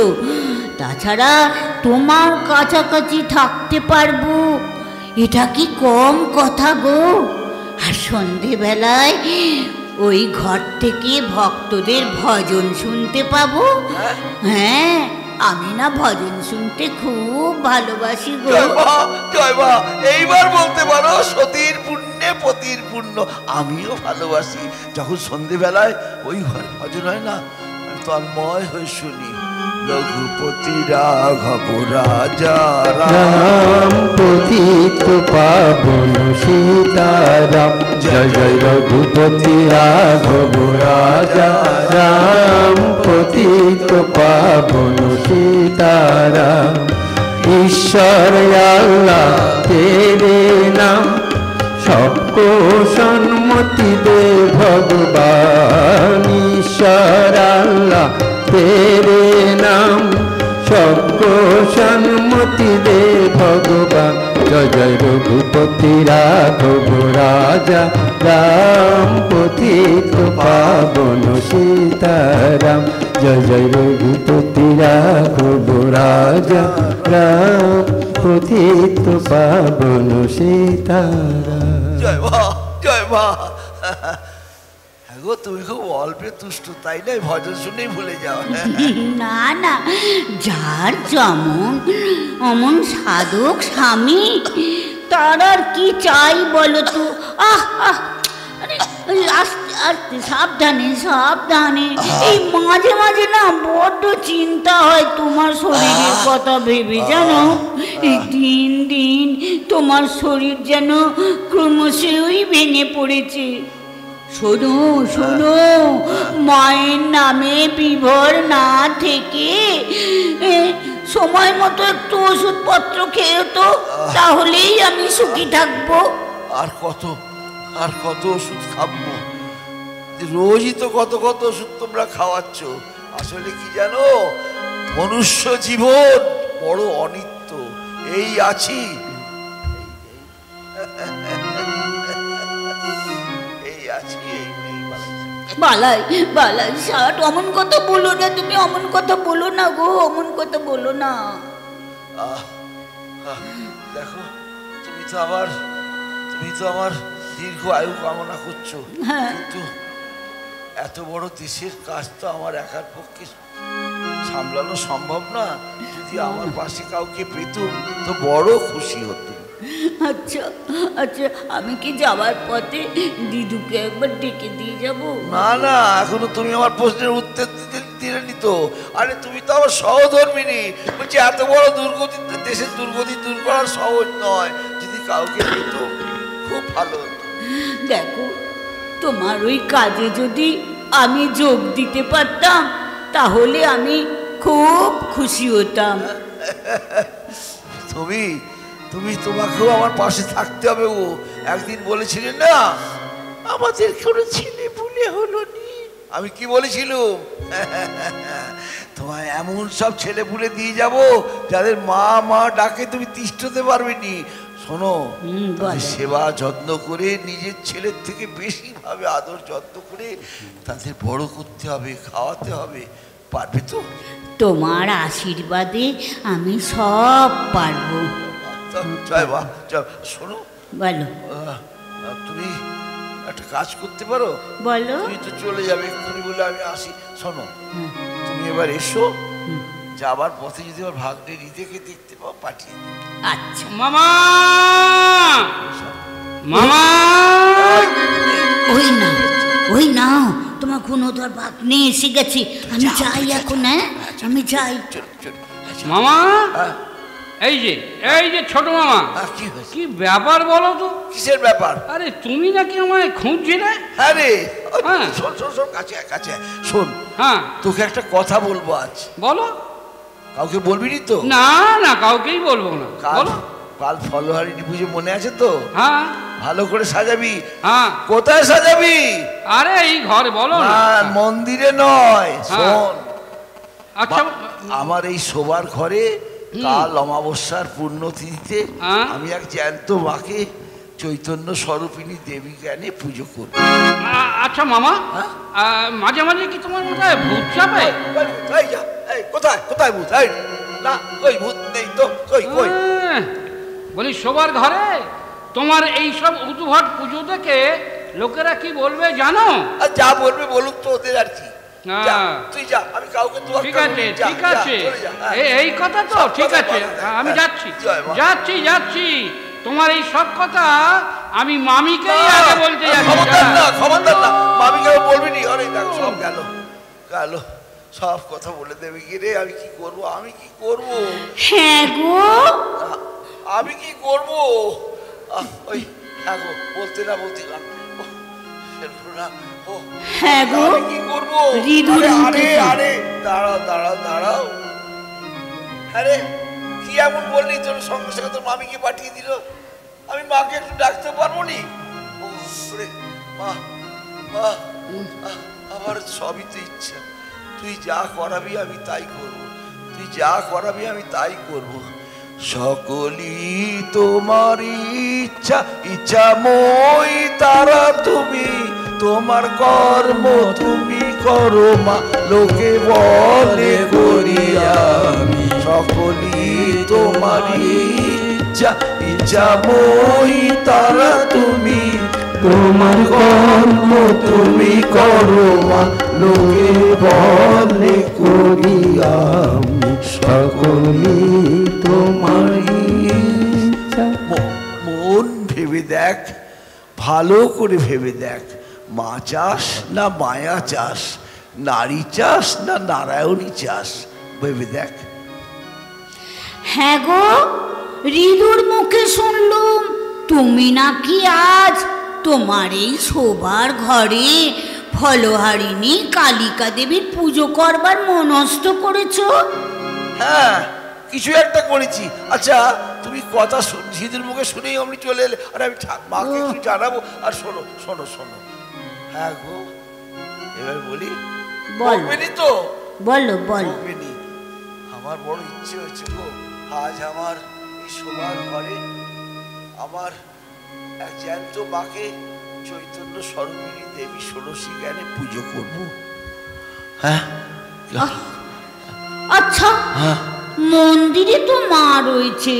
তাছাড়া তোমার কাছাকাছি থাকতে পারবো, এটা কি কম কথা গো? আর সন্ধেবেলায় ওই ঘর থেকে ভক্তদের ভজন শুনতে পাবো। হ্যাঁ, আমি না ভজন শুনতে খুব ভালোবাসি গো। জয় মা, এইবার বলতে পারো সতীর পুণ্যে পতির পুণ্য। আমিও ভালোবাসি যখন সন্ধেবেলায় ওই ঘর ভজন হয় না, আমি তন্ময় হয়ে শুনি। রঘুপতি রাঘব রাজা রাম পতিত পাবন সীতারাম, জয় জয় রঘুপতি রাঘব রাজা রাম পতিত পাবন সীতারাম। ঈশ্বর আল্লাহ তেরে নাম, सबको सन्मति दे भगवान। ईश्वर अल्लाह तेरे नाम, सबको सन्मति दे भगवान। जय जय रघुपति राघव राजा राम पतित पावन सीताराम। जय जय रघुपति राघव राजा राम पतित पावन सीताराम। জয় মা, জয় মা। গো, তুমি খুব অল্পে তুষ্ট, তাই না? ভজন শুনেই ভুলে যাও। না না, যার যেমন অমন সাধক স্বামী, তার আর কি চাই বলো তো? আহ আহ, আস্তে আস্তে, সাবধানে সাবধানে। এই মাঝে মাঝে না বড্ড চিন্তা হয় তোমার শরীরের কথা ভেবে, জানো? এই দিন দিন তোমার শরীর যেন ক্রমশই ভেঙে পড়েছে। শোনো শোনো, মায়ের নামে বিভোর না থেকে সময় মতো একটু ওষুধপত্র খেয়ে তো, তাহলেই আমি সুখী থাকবো। আর কত ওষুধ খাবো? রোজই তো কত কত ওষুধ তোমরা খাওয়াচ্ছ। আসলে কি জানো, মনুষ্য জীবন বড় অনিত্য। এই আছি, বালাই বালাই ষাট, অমন কথা বলো না তুমি, অমন কথা বলো না গো, অমন কথা বলো না। দেখো, তুমি তো আমার দীর্ঘ আয়ু কামনা করছো, কিন্তু এত বড় দেশের কাজ তো আমার একার পক্ষে সামলানো সম্ভব না। যদি আমার পাশে কাউকে পেতুম তো বড় খুশি হতো। আচ্ছা আচ্ছা, আমি কি যাওয়ার পথে দিদুকে একবার ডেকে দিয়ে যাব? না না, এখনো তুমি আমার প্রশ্নের উত্তর দিলেনি তো। আরে তুমি তো আমার সহধর্মিনী, বলছি এত বড় দুর্গতি, দেশের দুর্গতি দূর করা সহজ নয়। যদি কাউকে পেতুম খুব ভালো হতো। দেখো, তোমার ওই কাজে যদি আমি যোগ দিতে পারতাম তাহলে আমি খুব খুশি হতাম। তোমাকেও আমার পাশে থাকতে হবে গো। একদিন বলেছিলেন না আমাদের কোনো ছেলে ভুলে হলো নি, আমি কি বলেছিলুম? তোমায় এমন সব ছেলে ভুলে দিয়ে যাব যাদের মা মা ডাকে তুমি তিষ্ঠতে পারবে নি। শোনো, সেবা যত্ন করে নিজের ছেলের থেকে বেশি ভাবে আদর যত্ন করে তাদের বড় করতে হবে, খাওয়াতে হবে। পারবে তো? তোমার আশীর্বাদে আমি সব পারবো। জয় মা। শোনো, বলো। তুমি একটা কাজ করতে পারো? বলো। তুমি তো চলে যাবে এক্ষুনি বলে আমি আসি। শোনো, তুমি এবার এসো, যাবার পথে যদি আমার ভাগ্নে রিদেকে দেখতে পাও পাঠিয়ে দিও। আচ্ছা। মামা, মামা, ওই না তোমার গুণধর ভাগ্নে এসে গেছে। আমি যাই এখন। হ্যাঁ, আমি যাই। মামা, এই যে ছোট মামা, কি ব্যাপার বলো তো? কিসের ব্যাপার? আরে তুমি নাকি আমায় খুঁজছিলে? আরে শোন শোন শোন, কাছে কাছে শোন। হ্যাঁ, তোকে একটা কথা বলবো আজ। বলো। কাউকে বলবি নি তো? না না, কাউকেই বলবো না। বলো। কাল ফলহারিণী পুজো মনে আছে তো? হ্যাঁ। ভালো করে সাজাবি। হ্যাঁ। কোথায় সাজাবি? আরে এই ঘরে। বলো না, মন্দিরে নয়। শোন, আচ্ছা, আমার এই শোবার ঘরে কাল অমাবস্যার পুণ্যতিথিতে আমি এক জ্যান্ত মাকে চৈতন্য স্বরূপিণী দেবী জ্ঞানে পুজো করব। আচ্ছা মামা, মাঝে মাঝে কি তোমার মাথায় ভূত চাপে? কোথায় কোথায় ভূত? না, কই ভূত নেই তো। কই বলি শোবার ঘরে তোমার এই সব উদ্ভট পুজো দেখে লোকেরা কি বলবে জানো? যা বলবে বলুক তো, ওদের আর কি। তুই যা, আমি কাউকে ঠিক আছে, ঠিক আছে, এই কথা তো ঠিক আছে। আমি যাচ্ছি। তোমার এই সব কথা আমি মামিকেই আগে বলতে যাচ্ছি। খবরদার না, মামিকে বলবি নি। আরে দেখো, সব গেল, সব কথা বলে দেবে কি রে? আমি কি করবো? আমি কি করবো? হ্যাঁ গো, আমি কি করবো? ওই হ্যাঁ গো, বলতে না। হ্যাঁ গো, কি করবো? আরে দাঁড়াও। আরে কি এমন বললি তোর সঙ্গে সঙ্গে তোর মামিকে পাঠিয়ে দিল? আমি মাকে একটু ডাকতে পারবো নি? মা, আমার সবই তো ইচ্ছা। তুই যা করাবি আমি তাই করবো। সকলই তোমার ইচ্ছাময় তারা তুমি, তোমার কর্ম তুমি করো মা, লোকে বলে করি আমি। সকলই তোমার ইচ্ছাময় তারা তুমি, তোমার কর্ম তুমি করো মা, লোকে বলে করি আমি। সকলই তোমারই। মন ভেবে দেখ, ভালো করে ভেবে দেখ, মা চাস না মায়া চাস, নারী চাস না নারায়ণী চাস, ভেবে দেখ। হ্যাঁ গো, ঋদুর মুখে শুনলুম তুমি নাকি আজ তোমার এই শোবার ঘরে ফলহারিণী কালিকা দেবীর পুজো করবার মনস্থ করেছো। হ্যাঁ, কিছু একটা করেছি। আচ্ছা, তুমি কথা ঝিদের মুখে শুনেই আমি চলে এলে। আর আমি মাকে একটু জানাবো। আর শোনো, হ্যাঁ গো, এবার বলি। বলবেনি তো? বলো। আমার বড় ইচ্ছে হচ্ছে গো, আজ আমার এই শোবার ঘরে আমার এক জ্যান্ত মাকে চৈতন্য স্বরূপিণী দেবী ষোড়শী জ্ঞানে পুজো করবো। হ্যাঁ। আচ্ছা, মন্দিরে তো মা রয়েছে,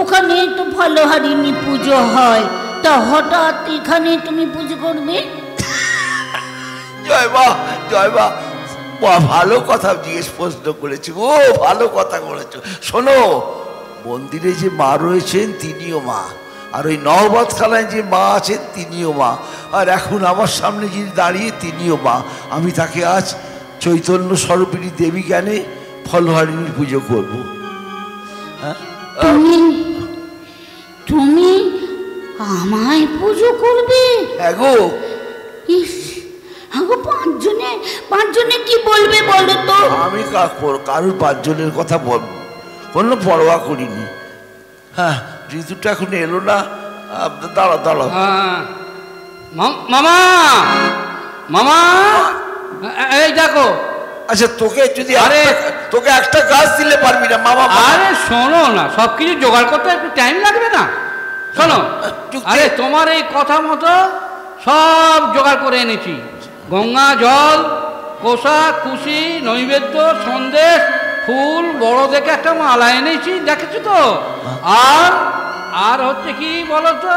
ওখানে তো ফলহারিণী পুজো হয়, তা হঠাৎ এখানে তুমি পুজো করবে? জয় মা, ভালো কথা জিজ্ঞেস প্রশ্ন করেছি। ভালো কথা করেছো। শোনো, মন্দিরে যে মা রয়েছেন তিনিও মা, আর ওই নহবতখানায় যে মা আছেন তিনিও মা, আর এখন আমার সামনে যিনি দাঁড়িয়ে তিনিও মা। আমি তাকে আজ চৈতন্য স্বরূপিণী দেবী জ্ঞানে ফলহারিণীর পুজো করবো। হ্যাঁ, তুমি আমায় পুজো করবে? হ্যাঁ গো। পাঁচজনে কি বলবে বলো তো? আমি কারোর পাঁচজনের কথা কোনো পরোয়া করিনি। হ্যাঁ, ঋতুটা এখন এলো না, দাঁড়াও দাঁড়াও। মামা মামা এই দেখো। আচ্ছা তোকে যদি তোকে একটা গাছ দিলে পারবি না মামা? আরে শোনো না, সব কিছু জোগাড় করতে একটু টাইম লাগবে না? শোনো, আরে তোমার এই কথা মতো সব জোগাড় করে এনেছি। গঙ্গা জল, কোষা, কুশি, নৈবেদ্য, সন্দেশ, ফুল, বড় দেখে একটা মালা এনেছি, দেখেছো তো? আর হচ্ছে কি বলো তো,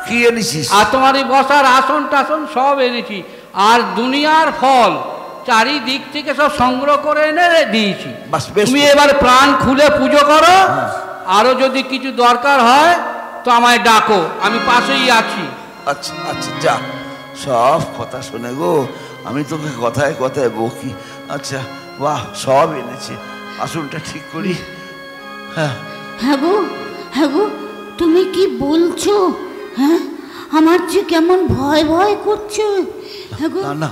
কি এনেছিস? আর তোমার এই বসার আসন টাসন সব এনেছি, আর দুনিয়ার ফল চারিদিক থেকে সব সংগ্রহ করে এনে দিয়েছি। তুমি এবার প্রাণ খুলে পুজো করো। আরো যদি কিছু দরকার হয় তো আমায় ডাকো, আমি পাশেই আছি। আচ্ছা আচ্ছা, যা, সব কথা শুনে গো আমি তোকে কথায় কথায় বকি। আচ্ছা বাহ, সব এনেছে, আসনটা ঠিক করি। হ্যাঁ হ্যাঁ গো, তুমি কি বলছো? হ্যাঁ, আমার যে কেমন ভয় ভয় করছে। না না,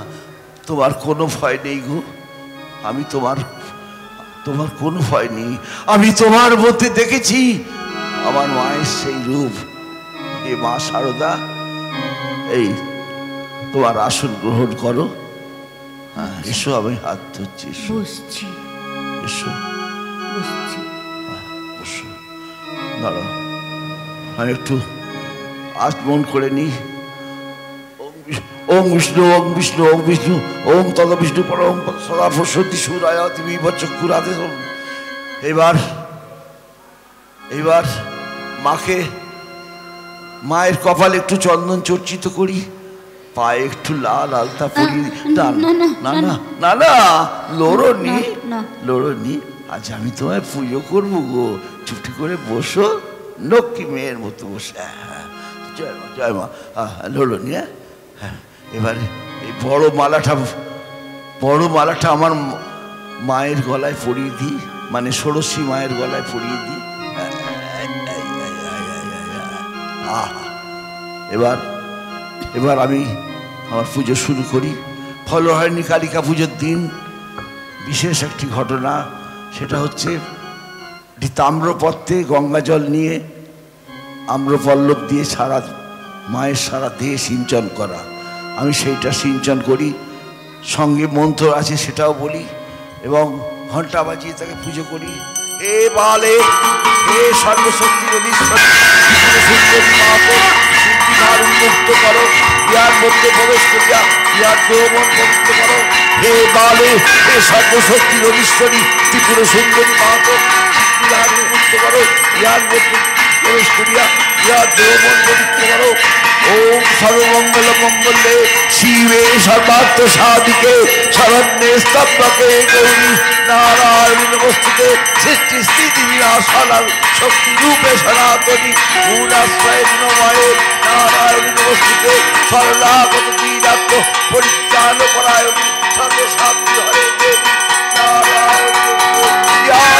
তোমার কোনো ভয় নেই গো, আমি তোমার কোনো ভয় নেই। আমি তোমার মধ্যে দেখেছি আমার মায়ের সেই রূপ। এ মা শারদা, এই তোমার আসন গ্রহণ করো। হ্যাঁ এসো, আমি হাত ধরছি। বসছি, এসো বসছি। বসো, দাঁড়াও, আমি একটু আচমন করে নিই। ওম বিষ্ণু ওম বিষ্ণু ওম বিষ্ণু ওম তদ বিষ্ণু পরম সদা সতী সুরায় তুমি চক্ষুরাধে। এইবার মায়ের কপালে একটু চন্দন চর্চিত করি, পায়ে একটু লাল আলতা পরি। না না না, লড়নি, আজ আমি তোমায় পুজো করবো গো। চুপটি করে বসো, লক্ষ্মী মেয়ের মতো বসে। জয় মা, জয় মা। লড়নি। হ্যাঁ, এবারে এই বড় মালাটা আমার মায়ের গলায় পরিয়ে দিই, মানে ষোড়শী মায়ের গলায় পরিয়ে দিই। এবার আমি আমার পুজো শুরু করি। ফলহারিণী কালিকা পুজোর দিন বিশেষ একটি ঘটনা, সেটা হচ্ছে তাম্রপত্রে গঙ্গা জল নিয়ে আম্রপল্লব দিয়ে মায়ের সারা দেহে সিঞ্চন করা। আমি সেইটা সিঞ্চন করি, সঙ্গে মন্ত্র আছে সেটাও বলি, এবং ঘণ্টা বাজিয়ে তাকে পুজো করি। হে বালে, হে সর্বশক্তির অধীশ্বর, উন্মুক্ত করো, ইহার মধ্যে প্রবেশ করিয়া ইহার দেহমন পবিত্র করো। হে বালে, হে সর্বশক্তির অধীশ্বরী ত্রিপুর সুন্দরী মাহাতো, ইহার উন্মুক্ত করো, ইহার মধ্যে প্রবেশ করিয়া ইহার দেহমন পবিত্র করো। ওম সর্বমঙ্গল মঙ্গলে শিবে সর্বার্থ সাধিকে শরণ্যে স্তম্ভকে গৌরী নারায়ণী নমস্তুতে। সৃষ্টি স্থিতি বিনাশানাং শক্তি রূপে সনাতনী মূলাশ্রয় নময়ে নারায়ণী নমস্তুতে। সরলাগত দীনাত্ম পরিত্রাণ পরায়ণী সর্বশান্তি হরে দেবী নারায়ণী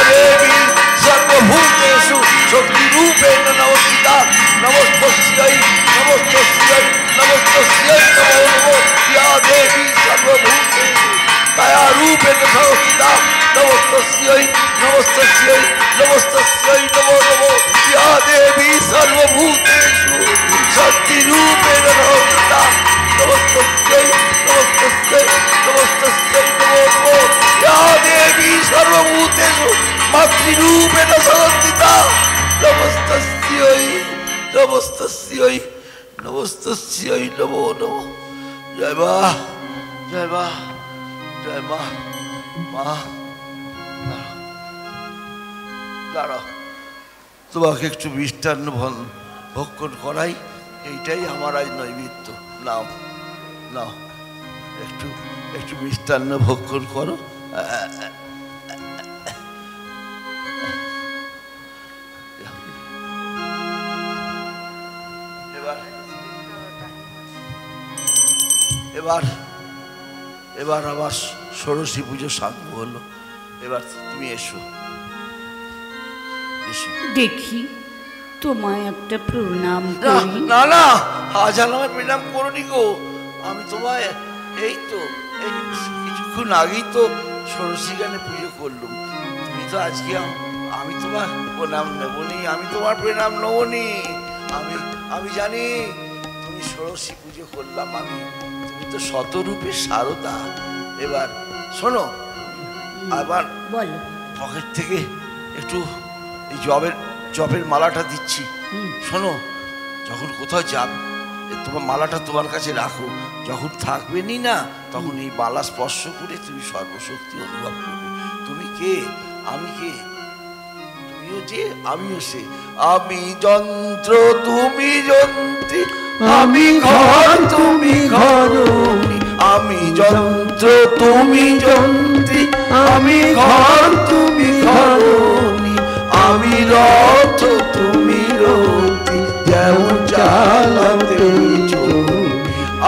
দেবী সর্বভূতেষু শক্তি রূপে নমস্তিতা। নমস্তস্যৈ নমস্তস্যৈ নমস্তস্যৈ নমো নমো ইয়া দেবী সর্বভূতেষু দয়া রূপে নমস্তিতা। নমস্তস্যৈ নমস্তস্যৈ নমস্তস্যৈ নমো নমো ইয়া দেবী সর্বভূতেষু শক্তি রূপে নমস্তিতা। নমস্তস্যৈ নমস্তস্যৈ নমস্তস্যৈ নমো নমো ইয়া দেবী সর্বভূতেষু মাতৃরূপে নমস্তিতা। নমস্তস্যৈ নমস্তস্যৈ নমস্তস্যৈ নমো নমো। জয় মা, জয় মা, জয় মা। মা দাঁড়াও, তোমাকে একটু মিষ্টান্ন ভক্ষণ করাই, এইটাই আমার আজ নৈবেদ্য। নাও নাও, একটু মিষ্টান্ন ভক্ষণ করো। এবার আমার ষোড়শী পুজো সাঙ্গ হলো। এবার তুমি এসো। দেখি তোমায় একটা প্রণাম করি। না না, আজ আমায় প্রণাম করনি গো, আমি তোমায় এই তো এই কিছুক্ষণ আগেই তো ষোড়শী গানে পুজো করলাম। তুমি তো আজকে, আমি তোমার প্রণাম নেবনি, আমি তোমার প্রণাম নেবনি। আমি জানি তুমি ষোড়শী পুজো করলাম, তুমি তো শতরূপে সারদা। এবার শোনো, আবার বল, পকেট থেকে একটু এই জবের মালাটা দিচ্ছি। শোনো, যখন কোথাও যাবে তোমার মালাটা তোমার কাছে রাখো, যখন থাকবে নি না তখন এই মালা স্পর্শ করে তুমি সর্বশক্তি অনুভব করবে। তুমি কে, আমি কে, তুমিও যে আমিও সে। আমি যন্ত্র তুমি যন্ত্রী, আমি ঘর তুমি ঘরণী। আমি যন্ত্র তুমি যন্ত্রী, আমি ঘর তুমি ঘরণী। আমি রথ তুমি রথী, যেমন চালাতে চলি।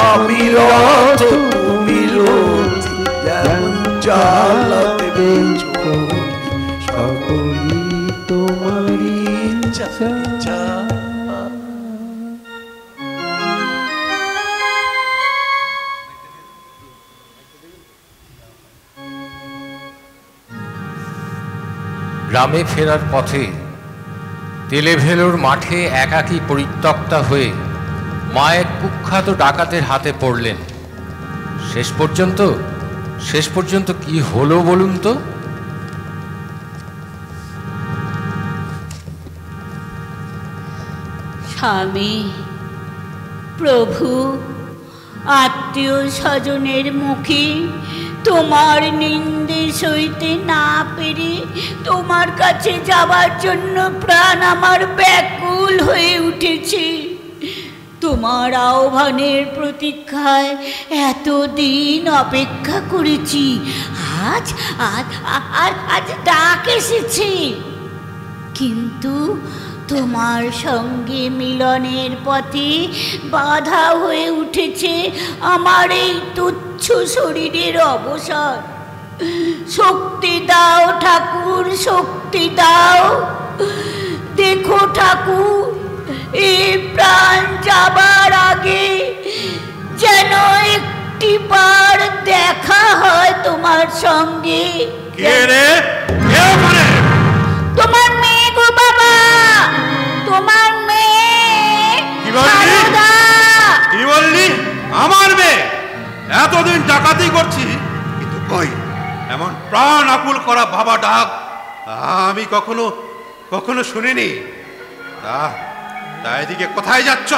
আমি রথ তুমি রথী, যেমন চালাতে চলি। সকলই তোমারই ইচ্ছা। গ্রামে ফেরার পথে তেলেভেলোর মাঠে একাকী পরিত্যক্তা হয়ে মা এক কুখ্যাত ডাকাতের হাতে পড়লেন। শেষ পর্যন্ত কি হলো বলুন তো? স্বামী, প্রভু, আত্মীয় স্বজনের মুখে তোমার নিন্দে সইতে না পেরে তোমার কাছে যাবার জন্য প্রাণ আমার ব্যাকুল হয়ে উঠেছে। তোমার আহ্বানের প্রতীক্ষায় এতদিন অপেক্ষা করেছি, আজ আজ আজ ডাক এসেছে। কিন্তু তোমার সঙ্গে মিলনের পথে বাধা হয়ে উঠেছে আমার এই তুচ্ছ শরীরের অবসর। শক্তি দাও ঠাকুর, শক্তি দাও। দেখো ঠাকুর, এই প্রাণ যাবার আগে যেন একটি বার দেখা হয় তোমার সঙ্গে। তোমার মেয়ে গো বাবা, তোমার মেয়ে। কি বললি? আমার মেয়ে? এতদিন ডাকাতি করছি, কিন্তু কই এমন প্রাণ আকুল করা বাবা ডাক আমি কখনো শুনিনি। তা এদিকে কোথায় যাচ্ছ?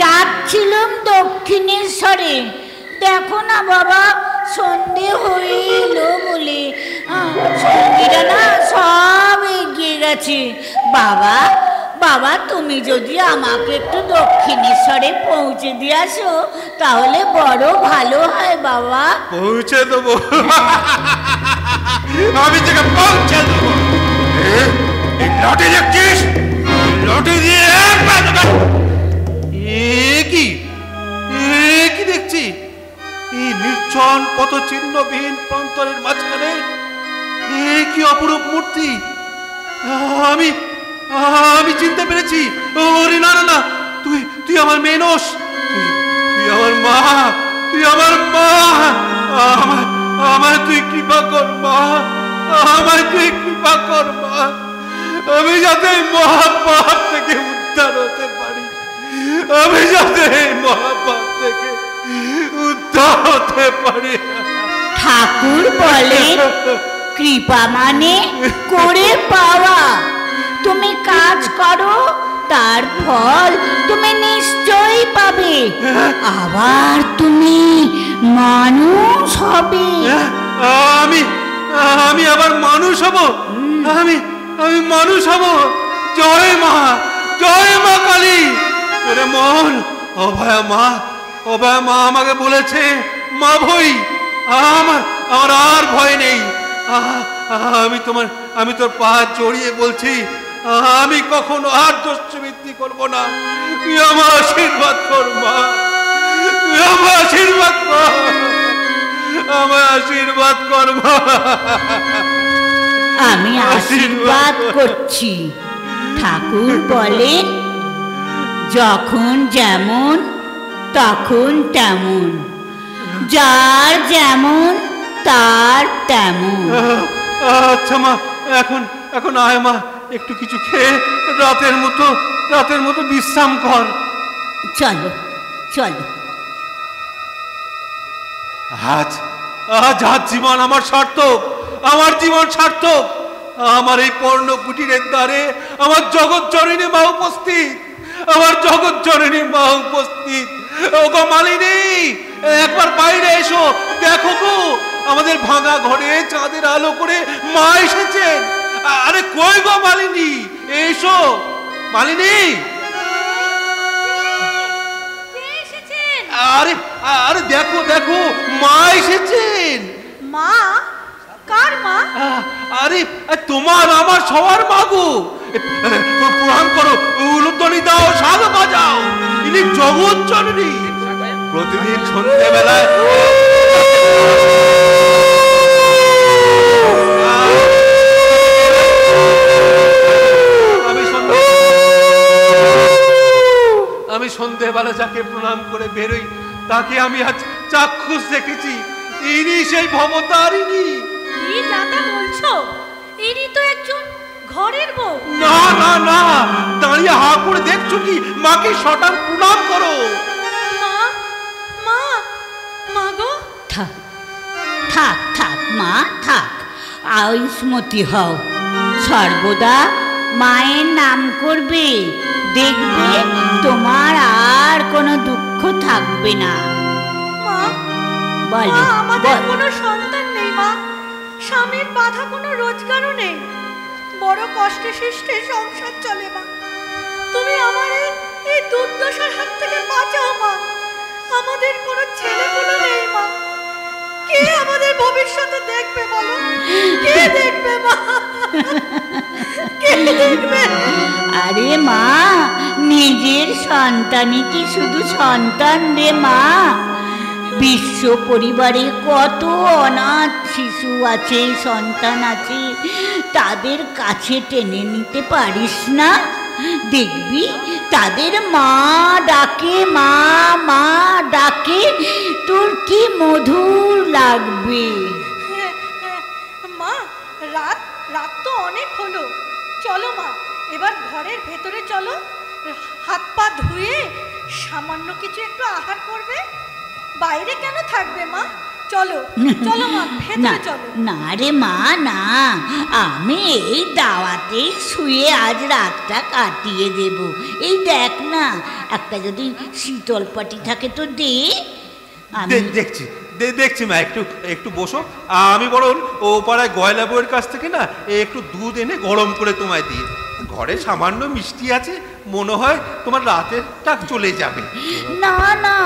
যাচ্ছিলাম দক্ষিণেশ্বরে। দেখো না বাবা, সন্ধে হয়ে এলো বলে সঙ্গীরা না সব এগিয়ে গেছে। বাবা তুমি যদি আমাকে একটু দক্ষিণেশ্বরে পৌঁছে দিয়ে আসো তাহলে বড় ভালো হয় বাবা। পৌঁছে দেবো? আমি তোকে পৌঁছে দেবো। লটে দেখছিস? লটে দিয়ে কি দেখছি? এই নির্জন পথচিহ্নবিহীন প্রান্তরের মাঝখানে কি অপরূপ মূর্তি! আমি চিনতে পেরেছি। ওরে না না না, তুই আমার মেয়ে নস, তুই আমার মা, তুই আমার মা। আমায় তুই কৃপা কর মা, আমায় তুই কৃপা কর মা। আমি যাতে মহাপাপ থেকে উদ্ধার হতে পারি, আমি যাতে মহাপাপ থেকে উদ্ধার হতে পারি। ঠাকুর বলে কৃপা মানে করে পাওয়া। তুমি কাজ করো, তার ফল তুমি নিশ্চয়ই পাবে, আবার তুমি মানুষ হবে। আমি আবার মানুষ হব? আমি মানুষ হব? জয় মা, জয় মা কালী। ওরে মন, অভয়া মা আমাকে বলেছে, মা ভই, আমার আর ভয় নেই। আমি তোর পা জড়িয়ে বলছি, আমি কখনো আর দস্যুবৃত্তি করবো না। তুই আমার আশীর্বাদ কর মা, তুই আমার আশীর্বাদ কর, আমার আশীর্বাদ কর মা। আমি আশীর্বাদ করছি। ঠাকুর বলেন, যখন যেমন তখন তেমন, যার যেমন তার তেমন। আচ্ছা মা, এখন আয় মা, একটু কিছু খেয়ে রাতের মতো রাতের মতো বিশ্রাম কর। চলো চলো। আজ আজ আজ জীবন আমার সার্থক, আমার জীবন সার্থক। আমার এই পর্ণ কুটিরের দ্বারে আমার জগৎ জননী মা উপস্থিত, আমার জগৎ জননী মা উপস্থিত। ও গো মালিনী, একবার বাইরে এসো, দেখো গো আমাদের ভাঙা ঘরে চাঁদের আলো করে মা এসেছেন। আরে কই গো মালিনী, এসো মালিনী। আরে আরে দেখো দেখো মা এসেছেন। মা? কার মা? আরে তোমার আমার সবার মা গো। প্রণাম করো, উলুধ্বনি দাও, শাঁখ বাজাও। ইনি জগৎ জননী। প্রতিদিন সন্ধ্যেবেলায় আমি সন্ধ্যেবেলা যাকে প্রণাম করে বেরোই তাকে আমি আজ চাক্ষুষ দেখেছি। ইনি সেই ভবতারিণী। কি দাদা বলছো? ইনি তো একজন ঘরের বউ। না না না, দাঁড়িয়ে হা করে দেখছো কি? মাকে শটান প্রণাম করো। মা মা মা গো। থাক থাক থাক মা থাক, আয়ুষ্মতি হও। সর্বদা মায়ের নাম করবে, দেখবে তোমার আর কোনো দুঃখ থাকবে না। মা বলো, আমাদের কোনো সন্তান নেই মা, স্বামীর বাধা কোনো রোজগারও নেই, বড় কষ্টে সৃষ্টে সংসার চলে মা। তুমি আমার এই দুর্দশার হাত থেকে বাঁচাও মা। আমাদের কোনো ছেলেগুলো নেই মা, কে আমাদের ভবিষ্যতে দেখবে বলো? কে দেখবে মা? কে দেখবে? আরে মা, নিজের সন্তানই কি শুধু সন্তান রে মা? বিশ্ব পরিবারে কত অনাথ শিশু আছে, সন্তান আছে, তাদের কাছে টেনে নিতে পারিস না? দেখবি তাদের মা ডাকে, মা মা ডাকে, তোর কি মধুর লাগবে। মা রাত রাত তো অনেক হলো, চলো মা এবার ঘরের ভেতরে চলো, হাত পা ধুয়ে সামান্য কিছু একটু আহার করবে। বাইরে কেন থাকবে মা? চলো চলো মা, ভেতরে চলো। না রে মা না, আমি এই দাওয়াতেই শুয়ে আজ রাতটা কাটিয়ে দেব। এই দেখ না, একটা যদি শীতল পাটি থাকে তো দে। দেখছি দেখছি মা, একটু একটু বসো। আমি বরং ও পাড়ায় গয়লা বউয়ের কাছ থেকে না একটু দুধ এনে গরম করে তোমায় দিয়ে, ঘরে সামান্য মিষ্টি আছে, মনে হয় তোমার রাতের টাক চলে যাবে। না না,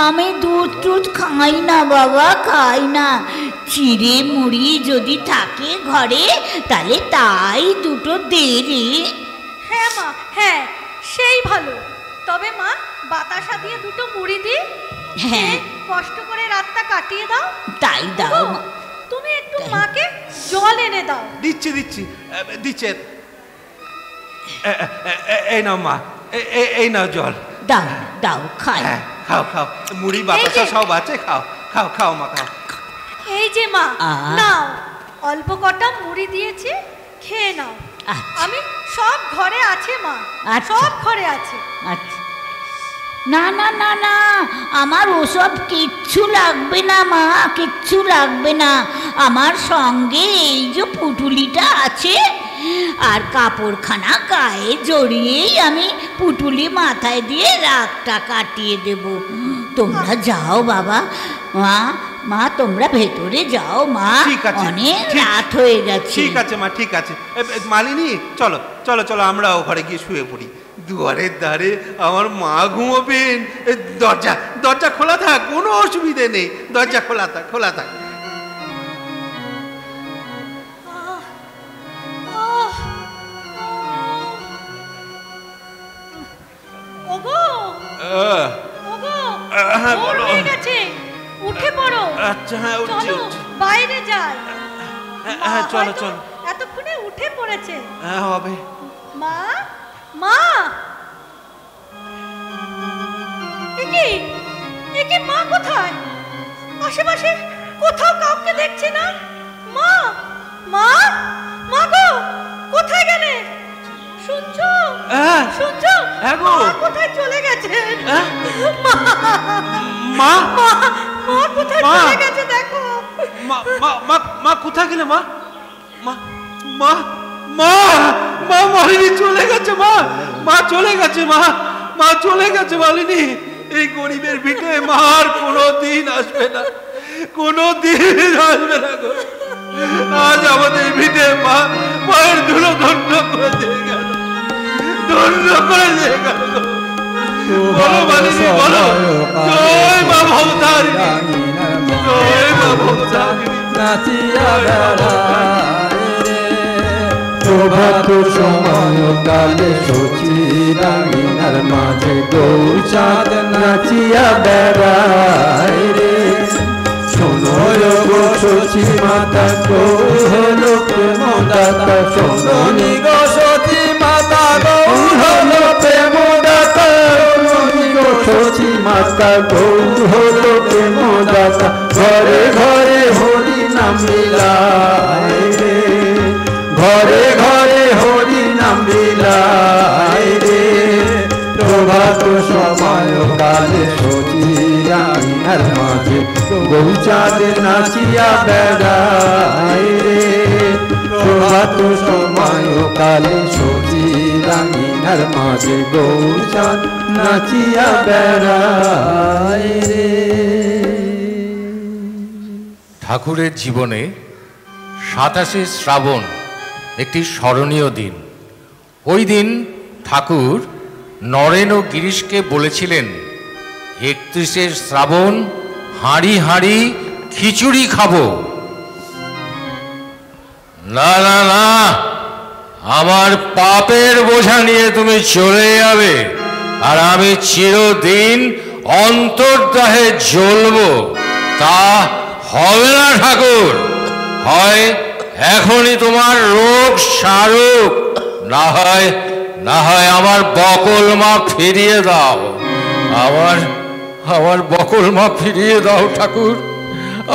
আমি দুধ টুধ খাই না বাবা, খাই না। চিড়ে মুড়ি যদি থাকে ঘরে তাহলে তাই দুটো দে রে। হ্যাঁ মা, হ্যাঁ সেই ভালো। তবে মা বাতাসা দিয়ে দুটো মুড়ি দি, হ্যাঁ কষ্ট করে রাতটা কাটিয়ে দাও। তাই দাও। তুমি একটু মাকে জল এনে দাও। দিচ্ছি দিচ্ছি দিচ্ছে। এই নাও মা, এই নাও জল। দাও দাও, খাই। খাও খাও, মুড়ি বাতাসা সব আছে, খাও খাও খাও মা খাও। এই যে মা নাও, অল্প কটা মুড়ি দিয়েছি, খেয়ে নাও। আমি সব ঘরে আছে মা, সব ঘরে আছে। আচ্ছা, না না না না, আমার ওসব কিচ্ছু লাগবে না মা, কিচ্ছু লাগবে না। আমার সঙ্গে এই যে পুটুলিটা আছে, আর কাপড়খানা গায়ে জড়িয়েই আমি পুটুলি মাথায় দিয়ে রাতটা কাটিয়ে দেব। তোমরা যাও বাবা, মা মা তোমরা ভেতরে যাও মা, অনেক রাত হয়ে গেছে। ঠিক আছে মা, ঠিক আছে। মালিনী চলো চলো চলো, আমরা ও ঘরে গিয়ে শুয়ে পড়ি। দুয়ারের ধারে আমার মা ঘুমোবেন। দরজা দরজা খোলা থাক, কোনো অসুবিধে নেই, দরজা খোলা থাক, খোলা থাক। উঠে পড়ো। আচ্ছা হ্যাঁ, চলো বাইরে যাই। হ্যাঁ চলো চলো। এতক্ষণে উঠে পড়েছে। হ্যাঁ হবে। মা মা, একে মা কোথায়? আশেপাশে কোথাও কাউকে দেখছি না। মা মা মা গো, কোথায় গেলে? শুনছো শুনছো? হ্যাঁ গো। কোথায় চলে গেছে? মা মা কোথায় চলে গেছে দেখো। মা কোথায় গেলে? মা মা মা মা মা মালিনী চলে গেছে। মা চলে গেছে। মা চলে গেছে মালিনী। এই গরিবের ভিটে মার কোনোদিন আসবে না, কোনোদিন আসবে না গো। আজ আমাদের ভিটে মায়ের ধুলো ধন্য করে দিয়ে গেল, ধন্য করে দিয়ে গেল। বলো মালিনী বলো, জয় মা ভবতারিণী, জয় মা ভবতারিণী। নাচিয়া প্রভাত সময় কালে সচি রাঙিনার মাঝে গৌচাঁদ নাচিয়া বেড়ায় রে। শোনো গো সচি মাতা গৌর হলো প্রেমদাতা, শোনো নি গো সচি মাতা গৌর হলো প্রেমদাতা, শোনো গো সচি মাতা গৌর হলো প্রেমদাতা। ঘরে ঘরে হরি নাম লীলায় রে, ঘরে ঘরে হরি নাম লীলায় রে। প্রভাত সময় কালে সচি রাঙিনার মাঝে গৌচাঁদ নাচিয়া বেড়ায় রে। প্রভাত সময় কালে সচি রাঙিনার মাঝে গৌচাঁদ নাচিয়া বেড়ায় রে। ঠাকুরের জীবনে 27শে শ্রাবণ একটি স্মরণীয় দিন। ওই দিন ঠাকুর নরেন ও গিরিশকে বলেছিলেন, 31শে শ্রাবণ হাঁড়ি হাঁড়ি খিচুড়ি খাবো। না না না, আমার পাপের বোঝা নিয়ে তুমি চলে যাবে, আর আমি চিরদিন অন্তর্দাহে জ্বলব। তা হবে না ঠাকুর। হয় এখনই তোমার রোগ সারুক, না হয় আমার বকল মা ফিরিয়ে দাও। আমার বকল মা ফিরিয়ে দাও ঠাকুর,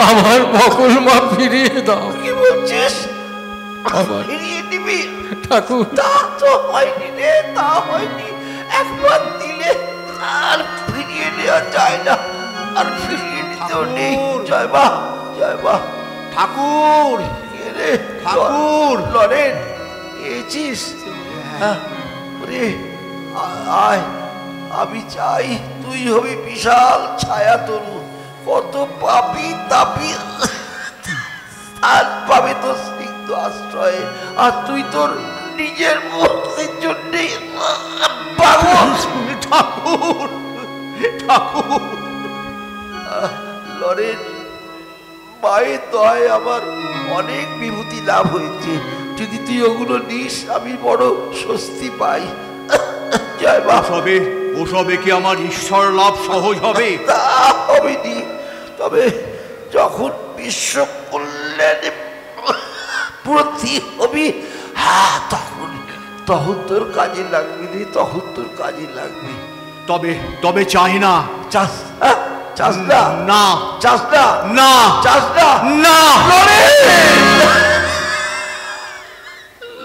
আমার বকল মা ফিরিয়ে দাও। কি বলছিস? ফিরিয়ে দিবি ঠাকুর? তা তো হয়নি রে, তা হয়নি। একবার দিলে আর ফিরিয়ে নেওয়া যায় না, আর ফিরিয়ে নিতেও নেই। জয় মা, জয় মা। ঠাকুর রে ঠাকুর, লরেন এসেছিস? রে আয়, আমি চাই তুই হবি বিশাল ছায়া তরু। কত পাপি তাপি আর পাবে তোর স্নিগ্ধ আশ্রয়ে, আর তুই তোর নিজের মুক্তির জন্যে পাগল। ঠাকুর ঠাকুর। লরেন, মায়ের দয় আমার অনেক বিভূতি লাভ হয়েছে। যদি তুই ওগুলো নিস আমি বড় স্বস্তি পাই। জয় মা। ওসবে কি আমার ঈশ্বর লাভ সহজ হবে? তা হবে নি, তবে যখন বিশ্ব কল্যাণে প্রতি হবি, তখন তোর কাজে লাগবে রে, তখন তোর কাজে লাগবে। তবে চাই না। চাস না? না চাস না? না চাস না? না।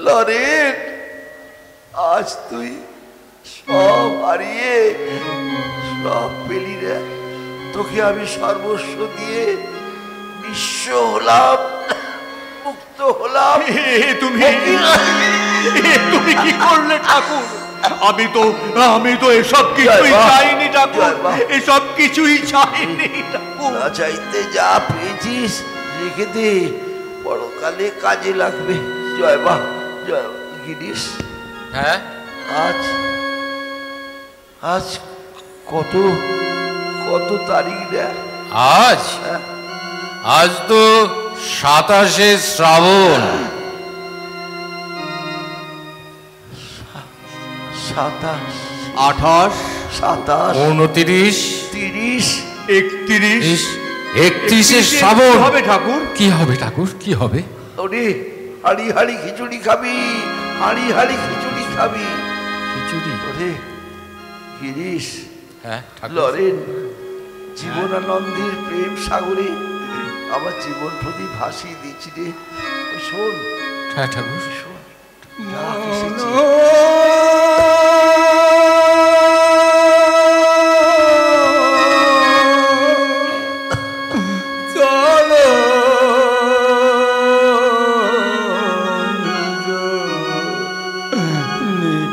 লরেন, আজ তুই সব হারিয়ে সব পেলি রে। তোকে আমি সর্বস্ব দিয়ে নিঃস্ব হলাম, মুক্ত হলাম। তুমি কি করলে ঠাকুর? আমি তো এসব কিছুই চাইনি ঠাকুর, এসব কিছুই চাইনি ঠাকুর। না চাইতে যা পেয়েছিস রেখে দে, পরকালে কাজে লাগবে। জয় মা, জয় গিরিশ। হ্যাঁ, আজ কত কত তারিখ রে? আজ তো 27শে শ্রাবণ। 27, 28, 27, 29, 30, 31, 31শে শ্রাবণ হবে ঠাকুর। কি হবে ঠাকুর, কি হবে? ওরে হাড়ি হাড়ি খিচুড়ি খাবি, হাড়ি হাড়ি খিচুড়ি খাবি। খিচুড়ি? ওরে গিরিশ, হ্যাঁ লরেন, জীবনানন্দের প্রেম সাগরে আমার জীবন প্রতি ভাসিয়ে দিচ্ছি রে। শোন। হ্যাঁ ঠাকুর, শোন, ডাক এসেছে।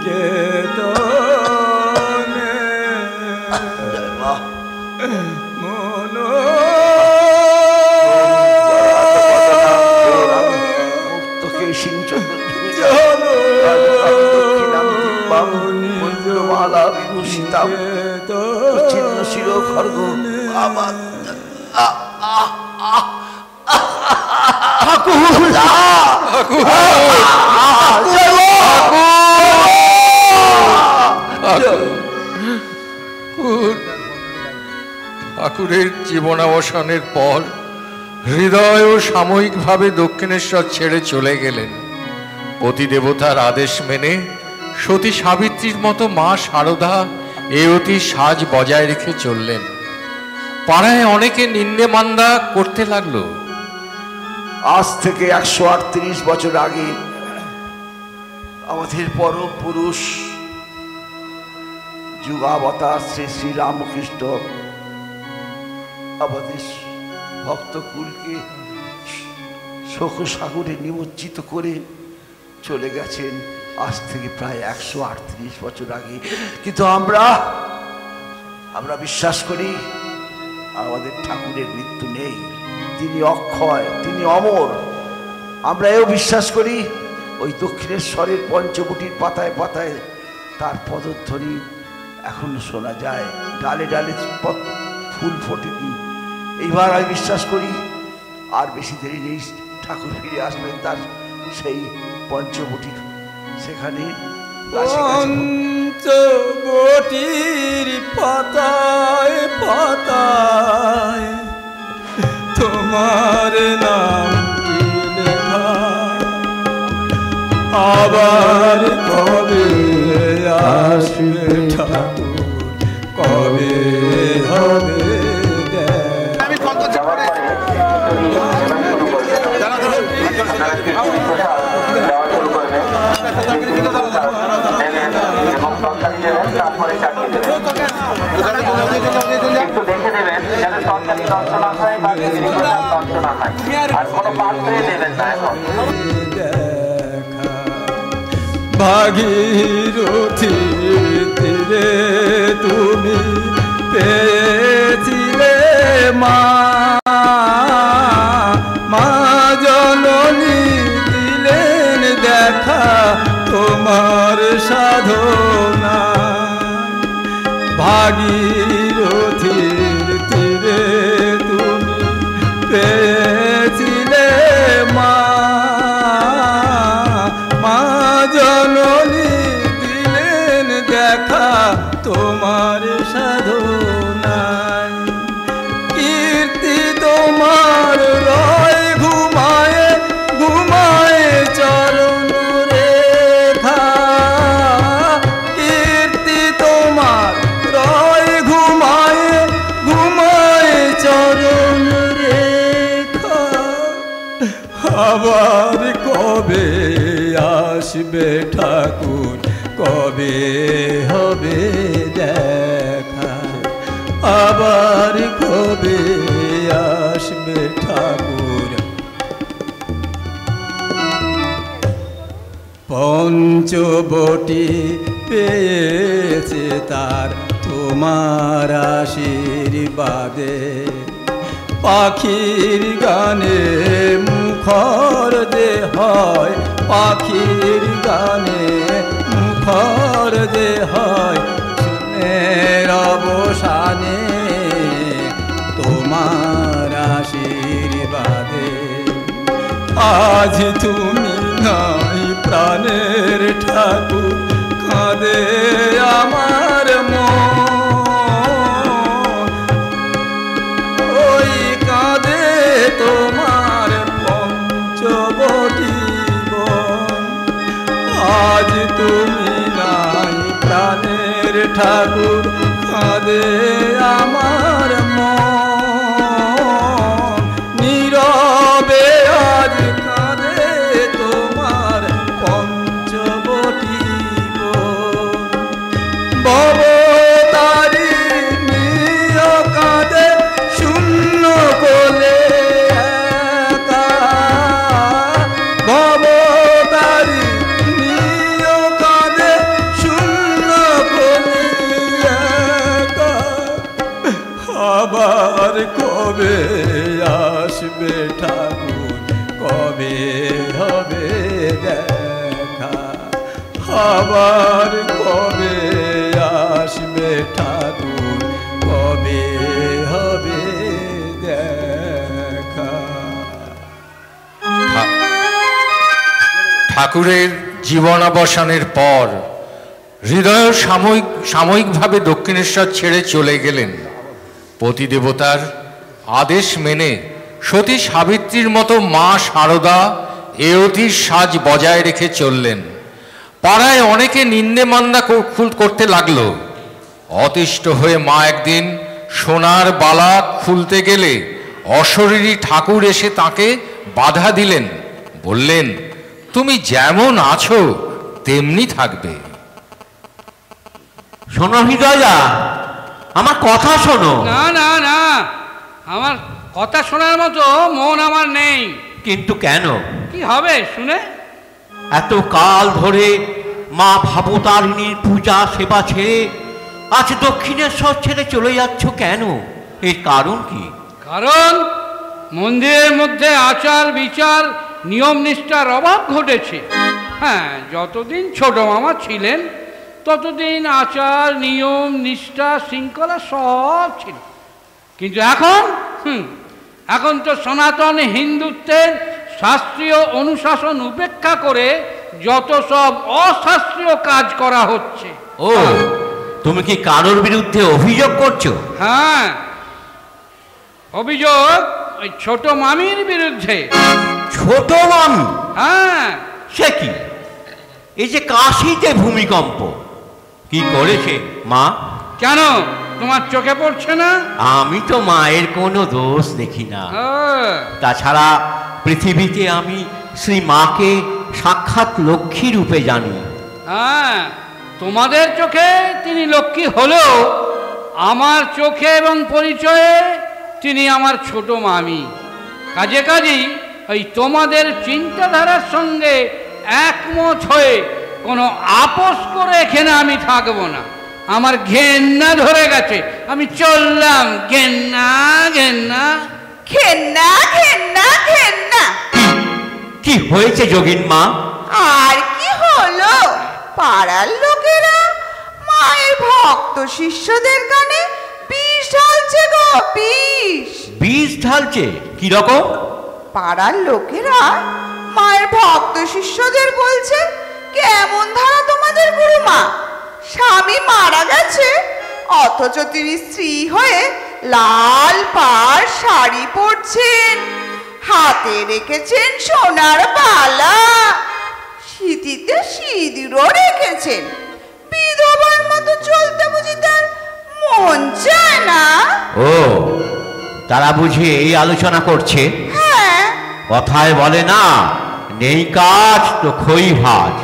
নিকেতনে মনো মালা বিভূষিতাম ছিন্ন শির খর্গ আমার ঠাকুরের জীবনাবসানের পর হৃদয় ও সাময়িকভাবে দক্ষিণেশ্বর ছেড়ে চলে গেলেন। পতিদেবতার আদেশ মেনে সতী সাবিত্রীর মতো মা শারদা এ অতি সাজ বজায় রেখে চললেন। পাড়ায় অনেকে নিন্দে মান্দা করতে লাগলো। আজ থেকে 138 বছর আগে আমাদের পরম পুরুষ যুগাবতার শ্রী শ্রী রামকৃষ্ণ আমাদের ভক্তকুলকে শোক সাগরে নিমজ্জিত করে চলে গেছেন আজ থেকে প্রায় 138 বছর আগে। কিন্তু আমরা বিশ্বাস করি আমাদের ঠাকুরের মৃত্যু নেই, তিনি অক্ষয়, তিনি অমর। আমরা এও বিশ্বাস করি ওই দক্ষিণেশ্বরের পঞ্চবটির পাতায় পাতায় তার পদধ্বনি এখনো শোনা যায়, ডালে ডালে ফুল ফোটেনি। এইবার আমি বিশ্বাস করি আর বেশি দেরি নেই, ঠাকুর ফিরে আসবেন তার সেই পঞ্চবটির সেখানে। পঞ্চবটির পাতায় পাতায় তোমার নামটি লেখা, আবার কবে আসবে ঠাকুর, কবে হবে একটু দেখে দেবেন যাতে সরকারি দর্শন না হয় বা দর্শন না হয়, আর কোনো পাত্রে দেবেন না। এখন ভাগীরথী তীরে তুমি পেয়েছিলে মা, মা জননী দিলেন দেখা তোমার সাধনা। ভাগীরথীর তীরে তুমি পেয়েছিলে মা, মা জননী দিলেন দেখা তোমার সাধনায়। কীর্তি তোমার রয় ঘুমায় ঘুমায় চরণ রেখা, কীর্তি তোমার রয় ঘুমায় ঘুমায় চরণ রেখা। আবার কবে আসবে ঠাকুর, কবে হবে দেখা, আবার কবে আসবে ঠাকুর। পঞ্চবটি পেয়েছে তার তোমার আশীর্বাদে, পাখির গানে মুখর যে হয়, পাখির গানে মুখর যে হয়, শুনের অবসানে তোমার আশীর্বাদে। আজ তুমি নাই প্রাণের ঠাকুর, কাঁদে আমার মন, ওই কাঁদে তোমার পঞ্চবটি বন। আজ তুমি নাই প্রাণের ঠাকুর, কাঁদে আমার মন, নীরবে আজ কাঁদে তোমার পঞ্চবটি বন। ভবতারি নিয় কাঁদে শূন্য কোলে একা, ভবতারি নিয় কাঁদে কবে আসবে ঠাকুর, কবে হবে দেখা, আবার কবে আসবে ঠাকুর, কবে হবে দেখা। ঠাকুরের জীবনাবসানের পর হৃদয় সাময়িকভাবে দক্ষিণেশ্বর ছেড়ে চলে গেলেন। পতিদেবতার আদেশ মেনে সতী সাবিত্রীর মতো মা শারদা এয়তির সাজ বজায় রেখে চললেন। পাড়ায় অনেকে নিন্দে মান্না করতে লাগলো। অতিষ্ঠ হয়ে মা একদিন সোনার বালা খুলতে গেলে অশরীরী ঠাকুর এসে তাকে বাধা দিলেন, বললেন, তুমি যেমন আছো তেমনি থাকবে। শোনো হৃদয়া, আমার কথা শোনো। না না না, আমার কথা শোনার মতো মন আমার নেই। কিন্তু কেন? কি হবে শুনে? এত কাল ধরে মা ভাবতারিণীর পূজা সেবা ছেড়ে আজ দক্ষিণেশ্বর ছেড়ে চলে যাচ্ছ কেন? এর কারণ কি? কারণ মন্দিরের মধ্যে আচার বিচার নিয়ম নিষ্ঠার অভাব ঘটেছে। হ্যাঁ, যতদিন ছোট মামা ছিলেন ততদিন আচার নিয়ম নিষ্ঠা শৃঙ্খলা সব ছিল, কিন্তু এখন তো সনাতন হিন্দুত্বের শাস্ত্রীয় অনুশাসন উপেক্ষা করে যত সব অশাস্ত্রীয় কাজ করা হচ্ছে। ও, তুমি কি কারোর বিরুদ্ধে অভিযোগ করছো? হ্যাঁ, অভিযোগ ওই ছোট মামির বিরুদ্ধে। ছোট মামি? হ্যাঁ। সে কি? এই যে কাশীতে ভূমিকম্প, কি করেছে মা? কেন, তোমার চোখে পড়ছে না? আমি তো মায়ের কোনো দোষ দেখি না। তাছাড়া পৃথিবীতে আমি শ্রী মাকে সাক্ষাৎ লক্ষ্মী রূপে জানি। হ্যাঁ, তোমাদের চোখে তিনি লক্ষ্মী হলেও আমার চোখে এবং পরিচয়ে তিনি আমার ছোট মামি। কাজে কাজেই ওই তোমাদের চিন্তাধারার সঙ্গে একমত হয়ে কোনো আপোষ করে এখানে আমি থাকবো না। আমার ঘেন্না ধরে গেছে, আমি চললাম। ঘেন্না ঘেন্না ঘেন্না ঘেন্না ঘেন্না। কি হয়েছে যোগিন মা? আর কি হলো, পাড়ার লোকেরা মায়ের ভক্ত শিষ্যদের কানে বিষ ঢালছে গো, বিষ। বিষ ঢালছে? কি রকম? পাড়ার লোকেরা মায়ের ভক্ত শিষ্যদের বলছে, কেমন ধারা তোমাদের গুরুমা, স্বামী মারা গেছে অথচ তিনি স্ত্রী হয়ে লাল পাড় শাড়ি পরছেন, হাতে রেখেছেন সোনার বালা, সিঁথিতে সিঁদুরও রেখেছেন। বিধবার মতো চলতে বুঝি তার মন চায় না? ও, তারা বুঝি এই আলোচনা করছে? হ্যাঁ। কথায় বলে না, নেই কাজ তো খই ভাজ।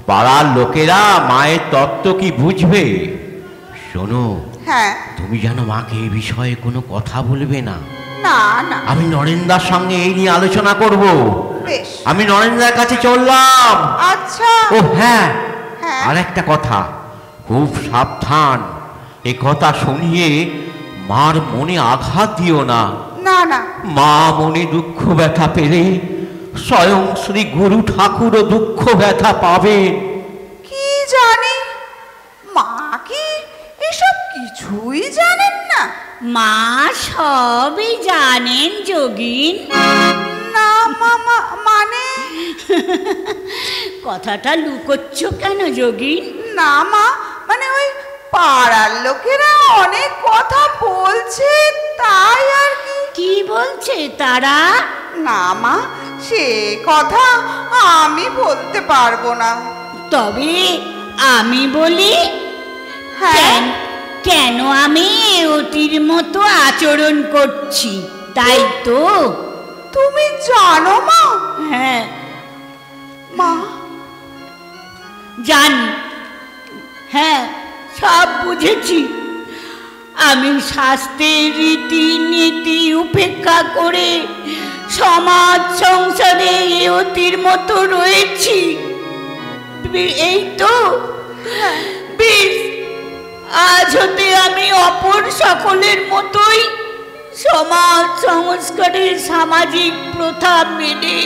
পাড়ার লোকেরা মায়ের তত্ত্ব কি বুঝবে? শোনো, হ্যাঁ, তুমি যেন মাকে এই বিষয়ে কোনো কথা বলবে না। না না, আমি নরেন্দ্রার সঙ্গে এই নিয়ে আলোচনা করব। বেশ, আমি নরেন্দ্রার কাছে চললাম। আচ্ছা। ও হ্যাঁ, আর একটা কথা, খুব সাবধান। এ কথা শুনিয়ে মার মনে আঘাত দিও না। না না, মা মনে দুঃখ ব্যথা পেলে স্বয়ং শ্রী গুরু ঠাকুরও দুঃখ ব্যথা পাবে। কি জানি, মা কি এসব কিছুই জানেন না? মা সবই জানেন যোগিন। না মামা, মানে কথাটা লুকোচ্ছ কেন যোগিন? না মা, মানে ওই পাড়ার লোকেরা অনেক কথা বলছে, তাই আর কি। কি বলছে তারা? না মা, সে কথা আমি বলতে পারবো না। তবে আমি বলি। হ্যাঁ। কেন আমি অতির মতো আচরণ করছি, তাই তো? তুমি জানো মা? হ্যাঁ মা, জানি। হ্যাঁ, সব বুঝেছি। আমি শাস্ত্রের রীতি নীতি উপেক্ষা করে সমাজ সংসারে অতির মতো রয়েছি, এই তো। বেশ, আজ হতে আমি অপর সকলের মতোই সমাজ সংস্কারের সামাজিক প্রথা মেনে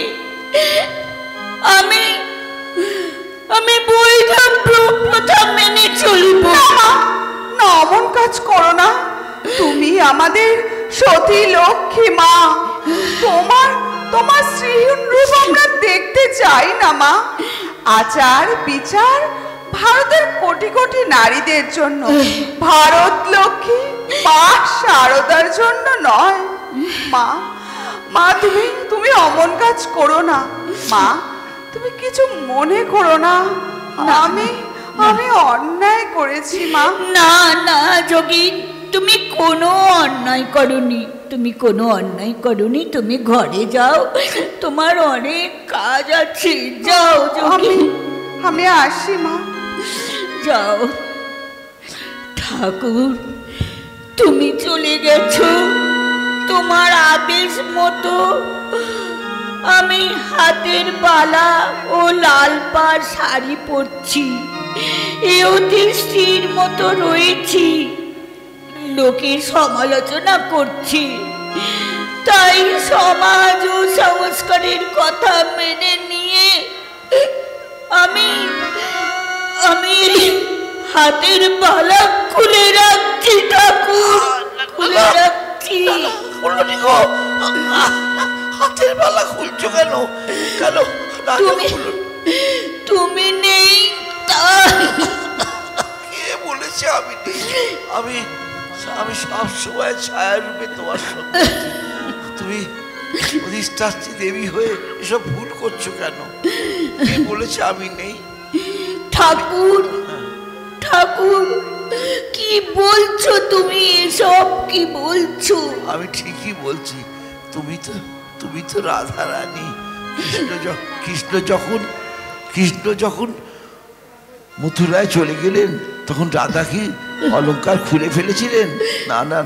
আমি বৈধ প্রথা মেনে চলব না। অমন কাজ করো না। তুমি আমাদের সতী লক্ষ্মী মা। তোমার শ্রীহীন রূপ আমরা দেখতে চাই না মা। আচার বিচার ভারতের কোটি কোটি নারীদের জন্য, ভারত লক্ষ্মী মা শারদার জন্য নয়। মা তুমি অমন কাজ করো না মা। তুমি কিছু মনে করো না। আমি অন্যায় করেছি মা। না না যোগিন, তুমি কোনো অন্যায় করনি। তুমি ঘরে যাও, তোমার অনেক কাজ আছে। যাও যোগিন। আমি আসি মা। যাও। ঠাকুর, তুমি চলে গেছো, তোমার আদেশ মতো আমি হাতের বালা ও লাল পাড় শাড়ি পরছি। স্থির মতো রয়েছি, লোকের সমালোচনা করছি। তাই সমাজ ও সংস্কারের কথা মেনে নিয়ে আমি হাতের বালা খুলে রাখছি ঠাকুর, খুলে রাখছি। হাতের বালা খুলছো কেন? তুমি নেই। কে বলেছে আমি নেই? আমি সব সময় ছায়া রূপে তোমার সঙ্গে। তুমি অধিষ্ঠাত্রী দেবী হয়ে এসব ভুল করছো কেন? কে বলেছে আমি নেই? ঠাকুর, কি বলছো তুমি? এসব কি বলছো? আমি ঠিকই বলছি। তুমি তো রাধা রানী। কৃষ্ণ যখন মথুরায় চলে গেলেন তখন রাধা কি অলংকার খুলে ফেলেছিলেন?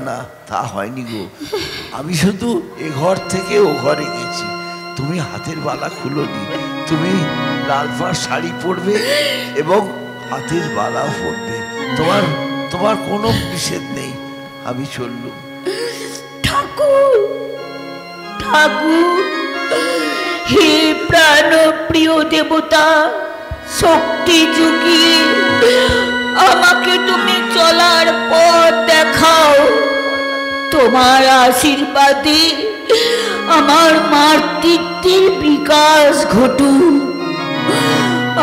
না, তা হয়নি গো। আমি শুধু এ ঘর থেকে ও ঘরে গেছি। তুমি হাতের বালা খুলোনি। তুমি লাল পাড় শাড়ি পরবে এবং হাতের বালাও পরবে। তোমার কোনো নিষেধ নেই। আমি চললুম। ঠাকুর, হে প্রাণ প্রিয় দেবতা, শক্তি যুগিয়ে আমাকে তুমি চলার পথ দেখাও। তোমার আশীর্বাদে আমার মাতৃত্বের বিকাশ ঘটুক।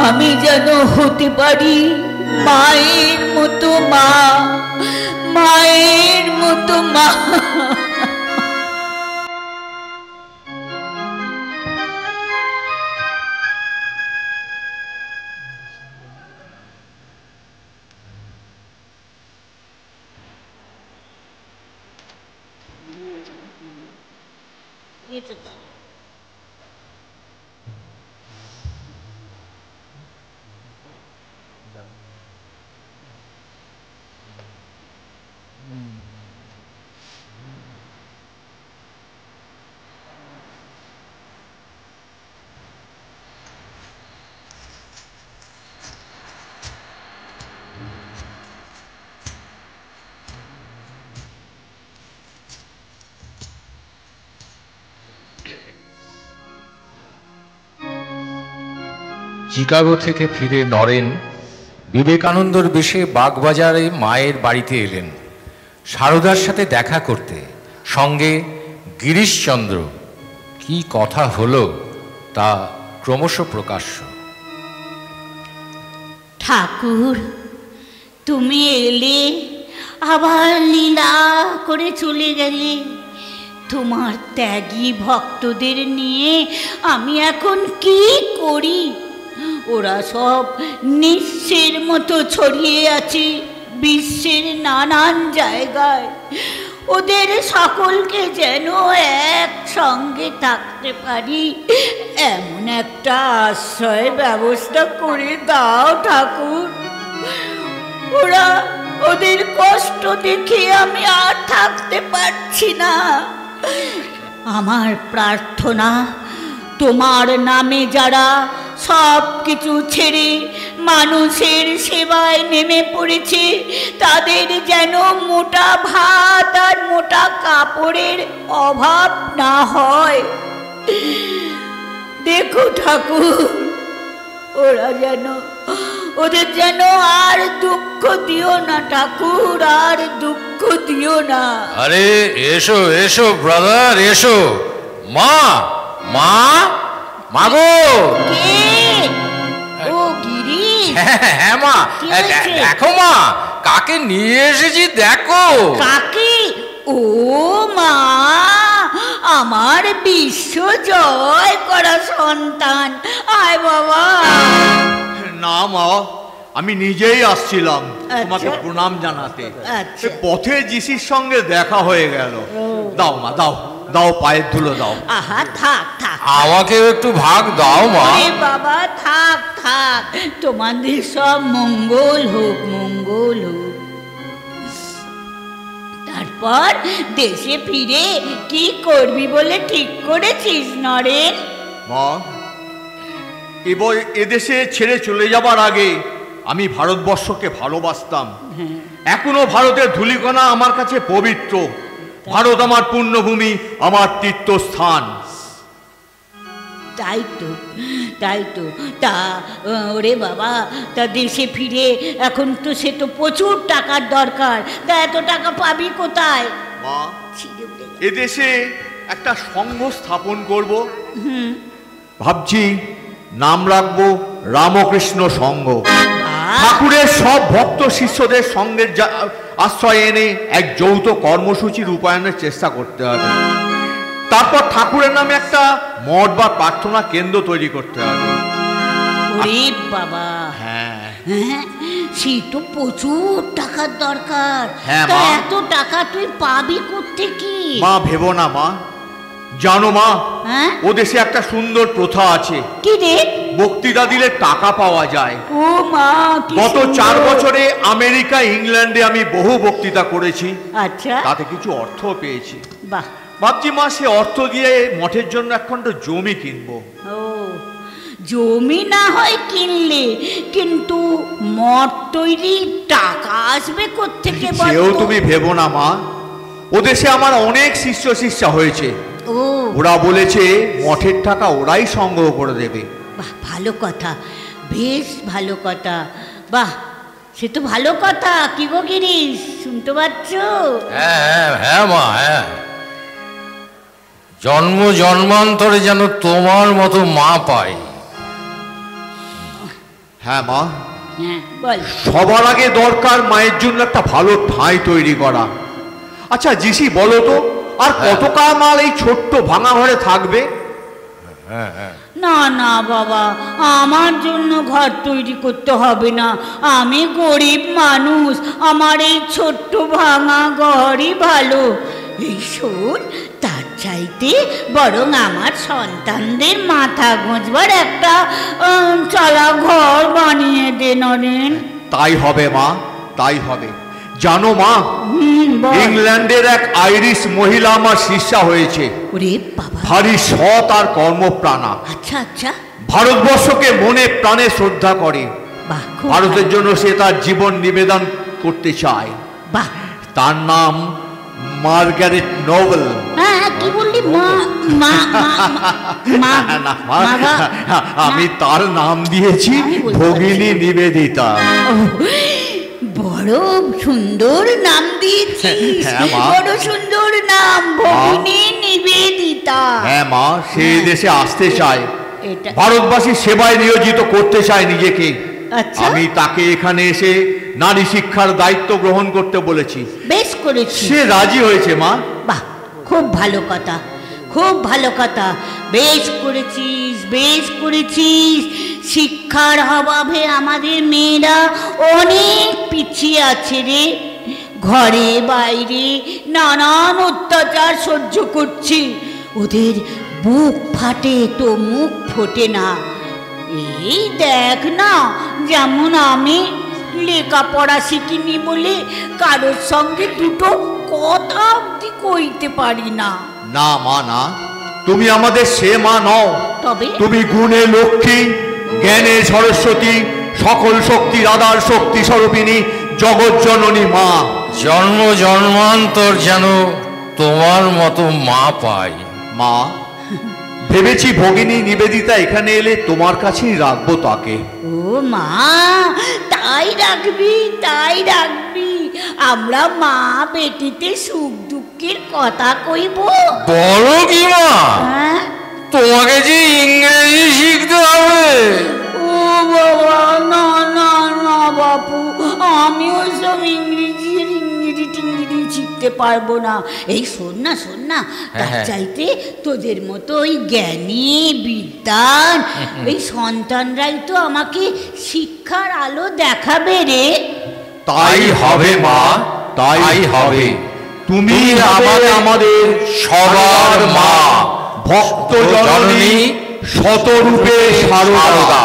আমি যেন হতে পারি মায়ের মতো মা। চিকাগো থেকে ফিরে নরেন বিবেকানন্দর বেশে বাগবাজারে মায়ের বাড়িতে এলেন সারদার সাথে দেখা করতে, সঙ্গে গিরিশচন্দ্র। কি কথা হলো তা ক্রমশ প্রকাশ্য। ঠাকুর, তুমি এলে, আবার লীলা করে চলে গেলে। তোমার ত্যাগী ভক্তদের নিয়ে আমি এখন কি করি? ওরা সব নিঃস্বের মতো ছড়িয়ে আছে বিশ্বের নানান জায়গায়। ওদের সকলকে যেন একসঙ্গে থাকতে পারি এমন একটা আশ্রয় ব্যবস্থা করে দাও ঠাকুর। ওদের কষ্ট দেখে আমি আর থাকতে পারছি না। আমার প্রার্থনা, তোমার নামে যারা সব কিছু ছেড়ে মানুষের সেবায় নেমে পড়েছে, তাদের যেন মোটা ভাত আর মোটা কাপড়ের অভাব না হয়। দেখো ঠাকুর, ওদের যেন আর দুঃখ দিও না ঠাকুর, আর দুঃখ দিও না। আরে এসো এসো ব্রাদার, এসো। মা মা মাগো। ও গিরি। হ্যাঁ মা, দেখো মা কাকে নিয়ে এসেছি দেখো। কাকে? ও মা, আমার বিশ্ব জয় করা সন্তান, আয় বাবা। না মা, আমি নিজেই আসছিলাম তোমাকে প্রণাম জানাতে। পথে জিসির সঙ্গে দেখা হয়ে গেল। দাও মা, দাও দাও, পায়ের ধুলো দাও। আহা থাক থাক, আমাকে একটু ভাগ দাও মা। বাবা থাক থাক, তোমাদের সব মঙ্গল হোক, মঙ্গল হোক। তারপর দেশে ফিরে কি করবি বলে ঠিক করেছিস নরেন? মা, এবার এদেশে ছেড়ে চলে যাবার আগে আমি ভারতবর্ষকে ভালোবাসতাম। এখনো ভারতের ধূলিকণা আমার কাছে পবিত্র। ভারত আমার পুণ্যভূমি, আমার তীর্থস্থান। তাই তো, তাই তো। তা ওরে বাবা, তা দেশে ফিরে এখন তো সে তো প্রচুর টাকার দরকার, তা এত টাকা পাবি কোথায়? মা, এদেশে একটা সংঘ স্থাপন করব। ভাবছি নাম রাখবো রামকৃষ্ণ সংঘ। ঠাকুরের সব ভক্ত শিষ্যদের সঙ্গে আশ্রয় এনে এক যৌথ কর্মসূচি রূপায়ণের চেষ্টা করতে হবে। তারপর ঠাকুরের নামে একটা মঠ বা প্রার্থনা কেন্দ্র তৈরি করতে হবে। ওরে বাবা, হ্যাঁ, সে তো প্রচুর টাকার দরকার। হ্যাঁ তা মা, এত টাকা তুই পাবি কোত্থেকে? মা ভেবো না মা, জানো মা, ও দেশে একটা সুন্দর প্রথা আছে। কি রে? বক্তৃতা দিলে টাকা পাওয়া যায়। ও মা, গত 4 বছরে আমেরিকা, ইংল্যান্ডে আমি বহু বক্তৃতা করেছি। আচ্ছা, তাতে কিছু অর্থ পেয়েছি। বাহ, ভাবছি মা, সে অর্থ দিয়ে মঠের জন্য একখণ্ড জমি কিনবো। ও, জমি না হয় কিনলে, কিন্তু মঠ তৈরি টাকা আসবে কোত্থেকে? সেও তুমি ভেবো না মা, ও দেশে আমার অনেক শিষ্য শিষ্যা হয়েছে। ওরা বলেছে মঠের টাকা ওরাই সংগ্রহ করে দেবে। বাহ, ভালো কথা, বেশ ভালো কথা। বাহ, সে তো ভালো কথা। কি গো গিরিশ, শুনতে পাচ্ছ? হ্যাঁ হ্যাঁ মা, হ্যাঁ। জন্ম জন্মান্তরে যেন তোমার মতো মা পাই। হ্যাঁ মা, বল। সবার আগে দরকার মায়ের জন্য একটা ভালো ঠাঁই তৈরি করা। আচ্ছা জিসি, বলো তো আর কত কাল এই ছোট্ট ভাঙা ঘরে থাকবে? না না বাবা, আমার জন্য ঘর তৈরি করতে হবে না। আমি গরিব মানুষ, আমার এই ছোট্ট ভাঙা ঘরই ভালো। এই শোন, তার চাইতে বরং আমার সন্তানদের মাথা গোঁজবার একটা চলা ঘর বানিয়ে দে নরেন। তাই হবে মা, তাই হবে। জানো মা, ইংল্যান্ডের এক আইরিশ মহিলা আমার শিষ্যা হয়েছে। ভারী সৎ আর কর্মপ্রাণা। আচ্ছা আচ্ছা। ভারতবর্ষকে মনে প্রাণে শ্রদ্ধা করে। ভারতের জন্য সে তার জীবন নিবেদন করতে চায়। তার নাম মার্গারেট নোবেল। কি বললি? আমি তার নাম দিয়েছি ভগিনী নিবেদিতা। বড় সুন্দর নাম দিয়েছিস, বড় সুন্দর নাম, ভগিনী নিবেদিতা। হ্যাঁ মা, সে দেশে আসতে চায়, ভারতবাসীর সেবায় নিয়োজিত করতে চায় নিজেকে। আমি তাকে এখানে এসে নারী শিক্ষার দায়িত্ব গ্রহণ করতে বলেছি। বেশ করেছি, সে রাজি হয়েছে মা। বাহ, খুব ভালো কথা, খুব ভালো কথা। বেশ করেছিস, বেশ করেছিস। শিক্ষার অভাবে আমাদের মেয়েরা অনেক পিছিয়ে আছে রে। ঘরে বাইরে নানান অত্যাচার সহ্য করছে। ওদের বুক ফাটে তো মুখ ফোটে না। এই দেখ না, যেমন আমি লেখাপড়া শিখিনি বলে কারোর সঙ্গে দুটো কথা অব্দি কইতে পারি না। না মা, না, তুমি আমাদের সে মা নও। তবে তুমি গুণে লক্ষ্মী, জ্ঞানে সরস্বতী, সকল শক্তির আধার শক্তি স্বরূপিণী জগৎ জননী মা। জন্ম জন্মান্তর যেন তোমার মতো মা পাই। মা, ভেবেছি ভগিনী নিবেদিতা এখানে এলে তোমার কাছেই রাখবো তাকে। ও মা, তাই রাখবি, তাই রাখবি। আমরা মা বেটিতে সুখ দুঃখের কথা কইব। বলো কি মা, তোমাকে যে ইংরেজি শিখতে হবে। ও বাবা, না না না বাপু, আমি ওইসব ইংরেজি টিংরেজি শিখতে পারবো না। এই শোন না, শোন না, তার চাইতে তোদের মতো ওই জ্ঞানী বিদ্যান এই সন্তানরাই তো আমাকে শিক্ষার আলো দেখাবে রে। তাই হবে মা, তাই হবে। তুমি আমাদের সবার মা, ভক্ত জননী, শতরূপে শারদা।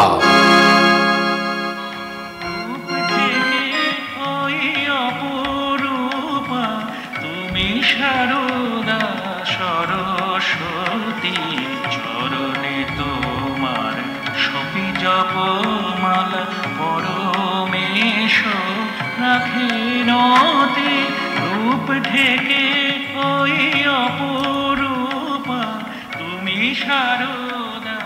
তুমি শারদা সরস্বতী, চরণে তোমার সপি জপমালা, পরমেশ রাখে নতি, রূপ ঢেকে ওই অপরূপা, তুমি শারদা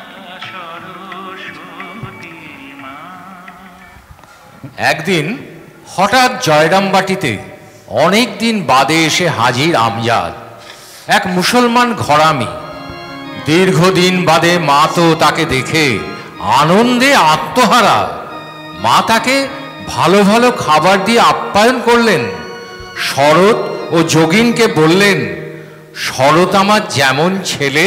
সরস্বতী মা। একদিন হঠাৎ জয়রামবাটিতে অনেক দিন বাদে এসে হাজির আমজাদ, এক মুসলমান ঘরামি। দীর্ঘদিন বাদে মা তো তাকে দেখে আনন্দে আত্মহারা। মা তাকে ভালো ভালো খাবার দিয়ে আপ্যায়ন করলেন। শরৎ ও যোগিনকে বললেন, শরৎ আমার যেমন ছেলে,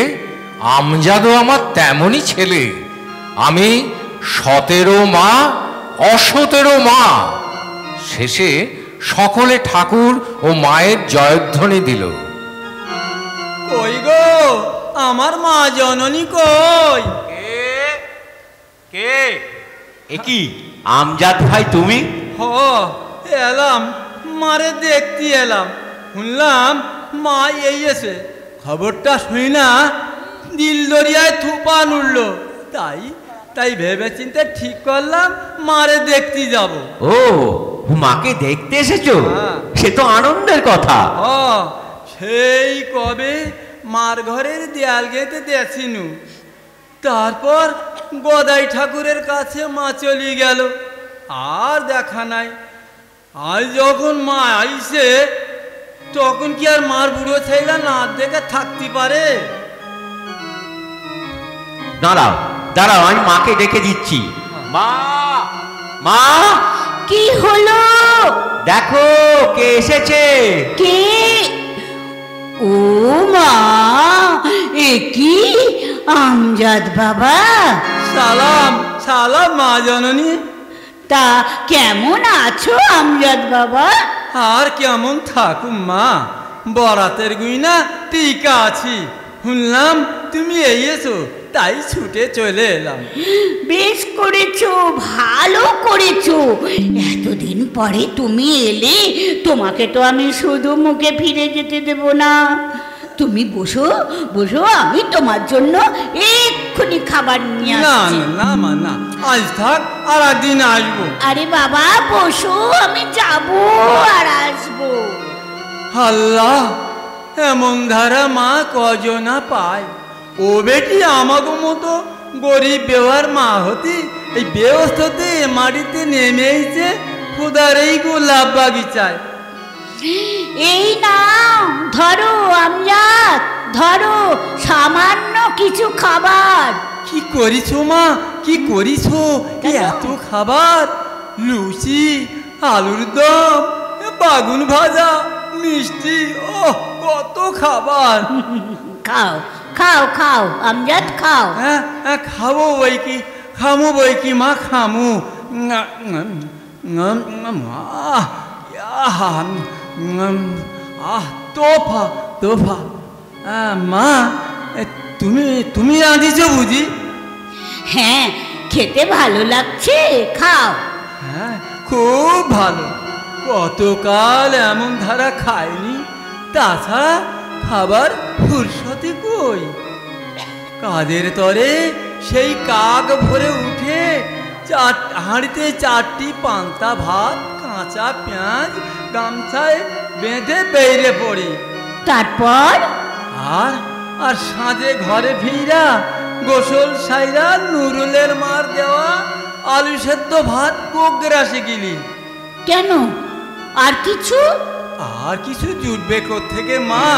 আমজাদও আমার তেমনই ছেলে। আমি সতেরো মা, অসতেরো মা। শেষে সকলে ঠাকুর ও মায়ের জয়ধ্বনি দিল। কই গো আমার মা জননী কই? কে? এ কি আমজাদ ভাই তুমি? হ, এলাম, মারে দেখতে এলাম। শুনলাম মা এই এসে, খবরটা শুই না দিল দরিয়ায় থুপান উঠল। তাই ভেবে চিন্তে ঠিক করলাম মারে দেখতে যাব। ও, মাকে দেখতে এসেছো? সে তো আনন্দের কথা। সেই কবে মার ঘরের দেয়াল গেঁথে দেখছিনু, তারপর গদাই ঠাকুরের কাছে মা চলে গেল, আর দেখা নাই। আজ যখন মা আইছে তখন কি আর মার বুড়ো ছেলে না দেখে থাকতে পারে? দাঁড়াও দাঁড়াও, আমি মাকে ডেকে দিচ্ছি। মা, মা, কি হলো? দেখো কে এসেছে। কে? ও মা, এ কি আমজাদ বাবা? সালাম সালাম মা জননী। তা কেমন আছো আমজাদ বাবা? আর কেমন থাকুম মা, বরাতের গুইনা টিকা আছি। শুনলাম তুমি এসো, তাই ছুটে চলে এলাম। বেশ করেছো, ভালো করেছো। এতদিন পরে তুমি এলে, তোমাকে তো আমি শুধু মুখে ফিরে যেতে দেব না। তুমি বসো বসো, আমি তোমার জন্য এক্ষুনি খাবার নিয়ে আসছি। না মা না, আজ থাক, আর একদিন আসবো। আরে বাবা বসো, আমি যাবো আর আসবো। আল্লাহ, এমন ধারা মা কজনা পায়। ও বেটি আমাকে মতো গরিব বেওয়ার মা হতি এই ব্যবস্থাতে মাটিতে নেমেছে খুদার এই গোলাপ বাগিচায়। এই নাও, ধরো আমজাদ, ধরো সামান্য কিছু খাবার। কি করিছো মা, কি করিছো? এত খাবার, লুচি, আলুর দম, বাগুন ভাজা, মিষ্টি, ও কত খাবার। খাও খাও খাও আমজাদ, খাও। হ্যাঁ খাবো বই কি, খামু বই কি মা, খামু। তোফা তোফা। মা, তুমি রাঁধিছো বুঝি? হ্যাঁ, খেতে ভালো লাগছে, খাও। হ্যাঁ, খুব ভালো। কতকাল এমন ধারা খাইনি। তাছাড়া খাবার ফুরসতি কই? কাদের তরে সেই কাক ভরে উঠে হাঁড়িতে 4টি পান্তা ভাত, কাঁচা পেঁয়াজ গামছায় বেঁধে বেরিয়ে পড়ি। তারপর আর সাঁঝে ঘরে ফিরা গোসল সাইরা নুরুলের মার দেওয়া আলু সেদ্ধ ভাত কোগ্রাসে গিলি। কেন? আর কিছু? আর কিছু জুটবে কোত্থেকে মা?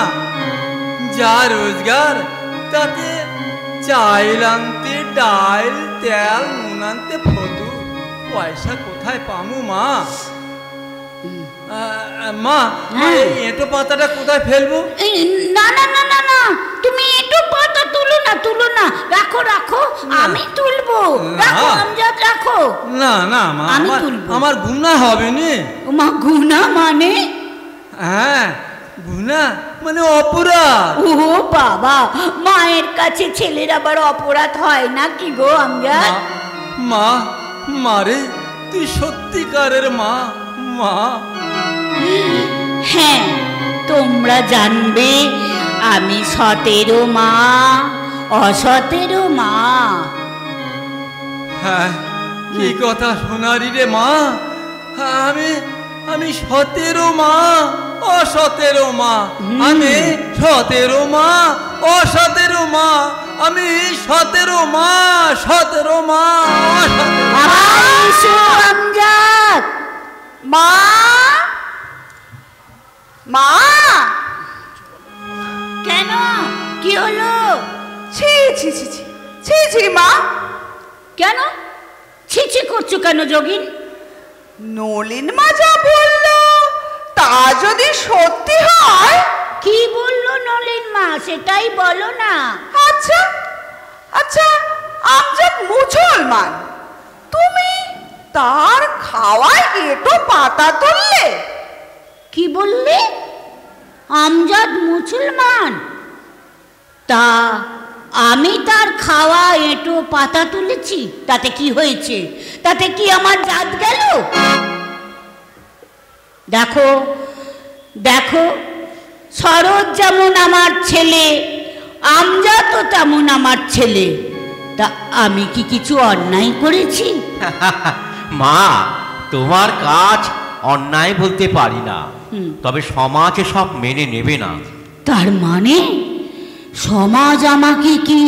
যা রোজগার তাতে চাইল আনতে, ডাল, তেল, নুন আনতে ফতু, পয়সা কোথায় পামু মা? মা, এঁটো পাতাটা কোথায় ফেলবো? না না না না না, তুমি এঁটো পাতা তুলো না, রাখো রাখো, আমি তুলবো। রাখো আমজাদ, রাখো। না না মা, আমার গুনাহ হবে নি। মা, গুনাহ মানে? হ্যাঁ, গুনাহ মানে অপরাধ। ও বাবা, মায়ের কাছে ছেলের আবার অপরাধ হয় না কি গো আমজাদ? মা, মারে তুই সত্যিকারের মা। মা, হ্যাঁ, তোমরা জানবে আমি সতেরো মা, অসতেরো মা। হ্যাঁ, কি কথা শোনারি রে মা। আমি 17 মা, অসতেরো মা। আমি 17 মা, অসতেরো মা। আমি 17 মা, 17 মা, আমজাদ। মা, মা, কেন? কি হলো? ছি ছি ছি ছি ছি ছি মা। কেন ছি করছো কেন যোগিন? নলিন মা যা বললো তা যদি সত্যি হয়। কি বললো নলিন মা সেটাই বলো না। আচ্ছা আচ্ছা, আমজাদ মুসলমান, তুমি তার খাওয়ায় এঁটো পাতা তুললে? কি বললে? আমজাদ মুসলমান? তা আমি তার খাওয়া এঁটো পাতা তুলেছি, তাতে কি হয়েছে? তাতে কি আমার জাত গেল? দেখো দেখো, শরৎ যেমন আমার ছেলে, আমজাদও তেমন আমার ছেলে। তা আমি কি কিছু অন্যায় করেছি? মা, তোমার কাজ অন্যায় বলতে পারি না, তবে সমাজে সব মেনে নেবে না। তার মানে সমাজ আমাকে কি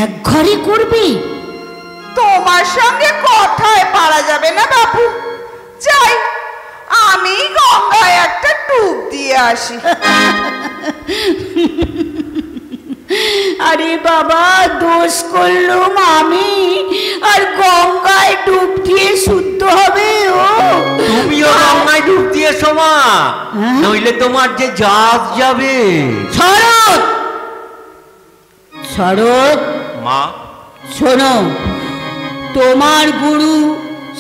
এক ঘরে করবে? তোমার সঙ্গে কথায় পারা যাবে না বাপু। যাই, আমি গঙ্গায় একটা ডুব দিয়ে আসি। আরে বাবা, দোষ করলুম আমি, আর গঙ্গায় ডুব দিয়ে শুদ্ধ হবে ও? তুমিও গঙ্গায় ডুব দিয়ে সমা, নইলে তোমার যে জাত যাবে। শরৎ, শরৎ মা, শোনো, তোমার গুরু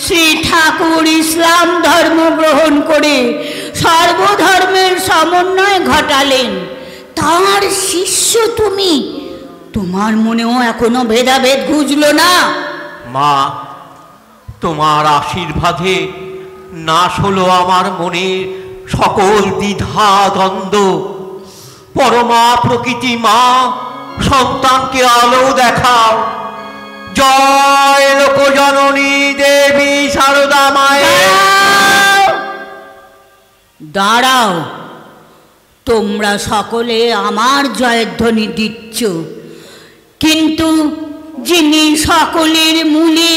শ্রী ঠাকুর ইসলাম ধর্ম গ্রহণ করে সর্বধর্মের সমন্বয় ঘটালেন। তার শিষ্য তুমি, তোমার মনেও এখনো ভেদাভেদ ঘুচলো না? মা, তোমার আশীর্বাদে নাশ হলো আমার মনের সকল দ্বিধা দ্বন্দ্ব। পরমা প্রকৃতি মা, সন্তানকে আলো দেখাও। জয় লোকজননী দেবী সারদা মায়ের। দাঁড়াও, তোমরা সকলে আমার জয়ধ্বনি দিচ্ছ, কিন্তু যিনি সকলের মূলে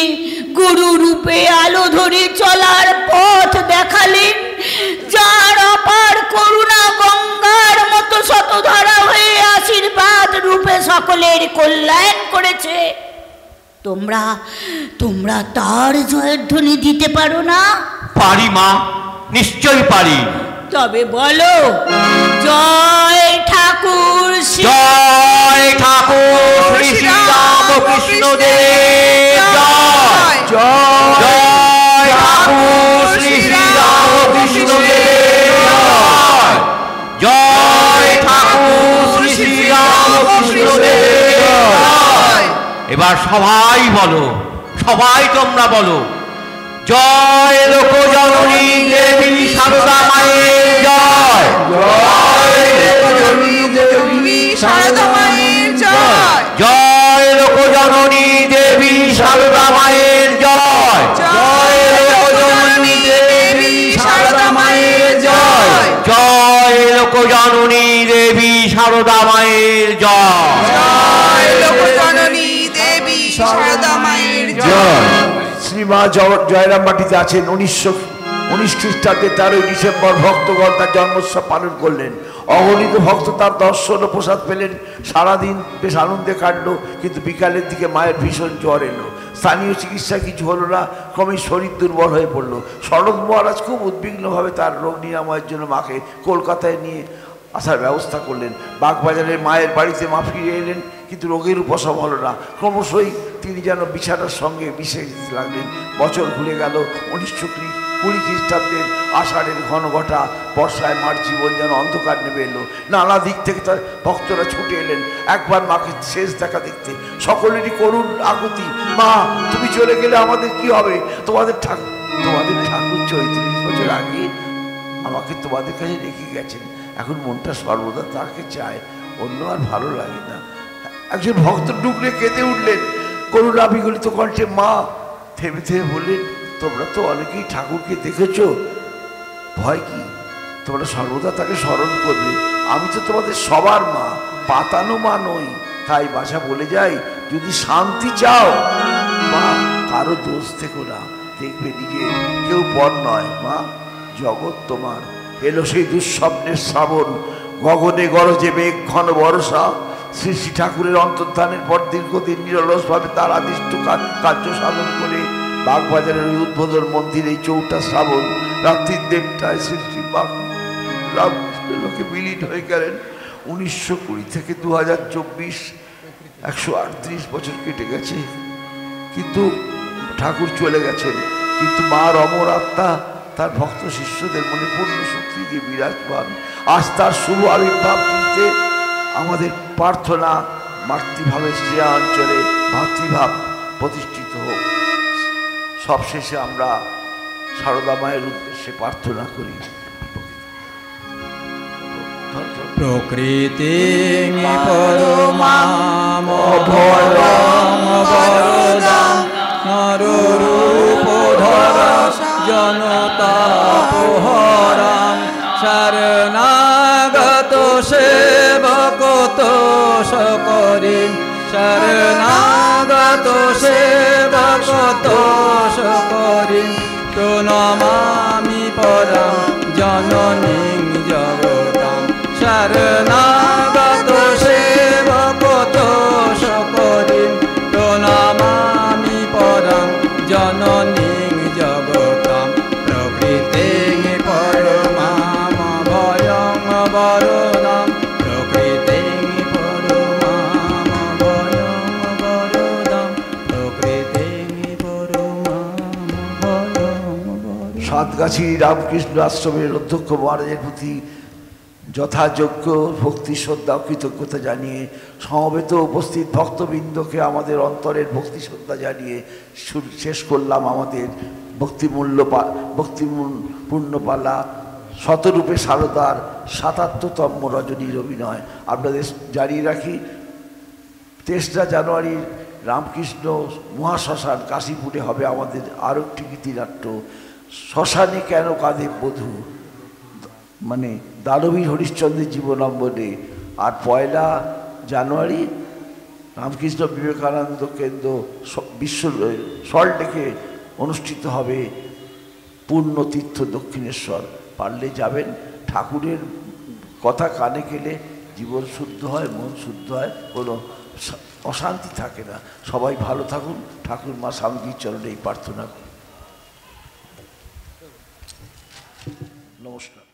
গুরু রূপে আলো ধরে চলার পথ দেখালেন, যার অপার করুণা গঙ্গার মতো শতধারা হয়ে আশীর্বাদ রূপে সকলের কল্যাণ করেছে, তোমরা তার জয়ধ্বনি দিতে পারো না? পারি মা, নিশ্চয়ই পারি। তবে বলো, জয় ঠাকুর, জয় ঠাকুর শ্রী শ্রী রামকৃষ্ণ দেব জয়। জয় ঠাকুর শ্রী শ্রী রামকৃষ্ণ দেব জয়। জয় ঠাকুর শ্রী শ্রী রামকৃষ্ণ দেব জয়। এবার সবাই বলো, সবাই তোমরা বলো, জয় লোকজননী দেবী সারদা মায়ের জয়। জয় লোকজননী দেবী সারদা মায়ের জয়। জয় লোকজননী দেবী সারদা মায়ের জয়। জননী দেবী সারদা মায়ের জয়। জয় লোকজননী দেবী সারদা মায়ের জয়। শ্রীমা জয়রামবাটিতে আছেন। 1919 খ্রিস্টাব্দে 13 ডিসেম্বর ভক্তগণ তার জন্মোৎসব পালন করলেন। অগণিত ভক্ত তার দর্শন ও প্রসাদ পেলেন। সারাদিন বেশ আনন্দে কাটলো, কিন্তু বিকালের দিকে মায়ের ভীষণ জ্বর এলো। স্থানীয় চিকিৎসা কিছু হলো না, ক্রমে শরীর দুর্বল হয়ে পড়লো। শরৎ মহারাজ খুব উদ্বিগ্নভাবে তার রোগ নিরাময়ের জন্য মাকে কলকাতায় নিয়ে আসার ব্যবস্থা করলেন। বাগবাজারের মায়ের বাড়িতে মা ফিরে এলেন, কিন্তু রোগের উপশম হলো না। ক্রমশই তিনি যেন বিছানার সঙ্গে মিশে যেতে লাগলেন। বছর ঘুরে গেল। 1920 খ্রিস্টাব্দের আষাঢ়ের ঘন ঘটা বর্ষায় মার জীবন যেন অন্ধকার নেমে এলো। নানা দিক থেকে তার ভক্তরা ছুটে এলেন একবার মাকে শেষ দেখা দেখতে। সকলেরই করুণ আকুতি, মা তুমি চলে গেলে আমাদের কি হবে? তোমাদের ঠাকুর 34 বছর আগে আমাকে তোমাদের কাছে রেখে গেছেন। এখন মনটা সর্বদা তাকে চায়, অন্য আর ভালো লাগে না। একজন ভক্ত ডুকরে কেঁদে উঠলেন করুণা বিগলিত কণ্ঠে। মা থেমে থেমে বললেন, তোমরা তো অনেকেই ঠাকুরকে দেখেছ, ভয় কি? তোমরা সর্বদা তাকে স্মরণ করবে। আমি তো তোমাদের সবার মা, পাতানো মা নই। তাই বাসা বলে যাই, যদি শান্তি চাও মা কারো দোষ থেকো না, দেখবে নিজে কেউ পর নয়। মা জগৎ তোমার। এলো সেই দুঃস্বপ্নের শ্রাবণ, গগনে গরজে মেঘ ঘন বর্ষা। শ্রী শ্রী ঠাকুরের অন্তর্ধানের পর দীর্ঘদিন নিরলসভাবে তার আদিষ্ট কার্য সাধন করে বাগবাজারের ওই উদ্বোধন মন্দির এই 4টা শ্রাবণ রাত্রির 1:30টায় শ্রী শ্রী রামকৃষ্ণ লোকে বিলীন হয়ে গেলেন। 1920 থেকে 2024 138 বছর কেটে গেছে, কিন্তু ঠাকুর চলে গেছেন। কিন্তু মার অমর আত্মা তার ভক্ত শিষ্যদের মনে পূর্ণ শক্তি দিয়ে বিরাজমান। আজ তার শুভ আবির্ভাব দিতে আমাদের প্রার্থনা, মাতৃভাবের শ্রেয়া অঞ্চলে ভাতৃভাব প্রতিষ্ঠিত হোক। সবশেষে আমরা সারদা মায়ের উদ্দেশ্যে প্রার্থনা করি। প্রকৃতি পরমাম ভয়ং বরদাম নররূপ ধরা জনতাপহরাম শরণাগত সেবক তোষ করিম শরণাগত সেবক তোষ করিম প্রণমামি পরম জননীং জগতাম শরণাগত সেবক তোষ করিম প্রণমামি পরম জননীং জগতাম প্রকৃতিং পরমাম ভয়ং বরদাম প্রকৃতিং পরমাম ভয়ং বরদাম প্রকৃতিং পরমাম ভয়ং বরদাম। সাতগাছি রামকৃষ্ণ আশ্রমের অধ্যক্ষ মহারাজের প্রতি যথাযোগ্য ভক্তি শ্রদ্ধা ও কৃতজ্ঞতা জানিয়ে সমবেত উপস্থিত ভক্তবৃন্দকে আমাদের অন্তরের ভক্তি শ্রদ্ধা জানিয়ে শেষ করলাম আমাদের ভক্তিপূর্ণপালা শতরূপে সারদার ৭৭তম রজনীর অভিনয়। আপনাদের জানিয়ে রাখি, ৩রা জানুয়ারি রামকৃষ্ণ মহাশ্মশান কাশীপুরে হবে আমাদের আরও একটি গীতিনাট্য, শ্মশানে কেন কাঁদে বধূ, মানে দানবীর হরিশ্চন্দ্রের জীবনাম্বনে। আর 1 জানুয়ারি রামকৃষ্ণ বিবেকানন্দ কেন্দ্র বিশ্ব সল্টলেকে অনুষ্ঠিত হবে পূর্ণতীর্থ দক্ষিণেশ্বর। পারলে যাবেন। ঠাকুরের কথা কানে গেলে জীবন শুদ্ধ হয়, মন শুদ্ধ হয়, কোনো অশান্তি থাকে না। সবাই ভালো থাকুন। ঠাকুর মা স্বামীজির চরণে এই প্রার্থনা। নমস্কার।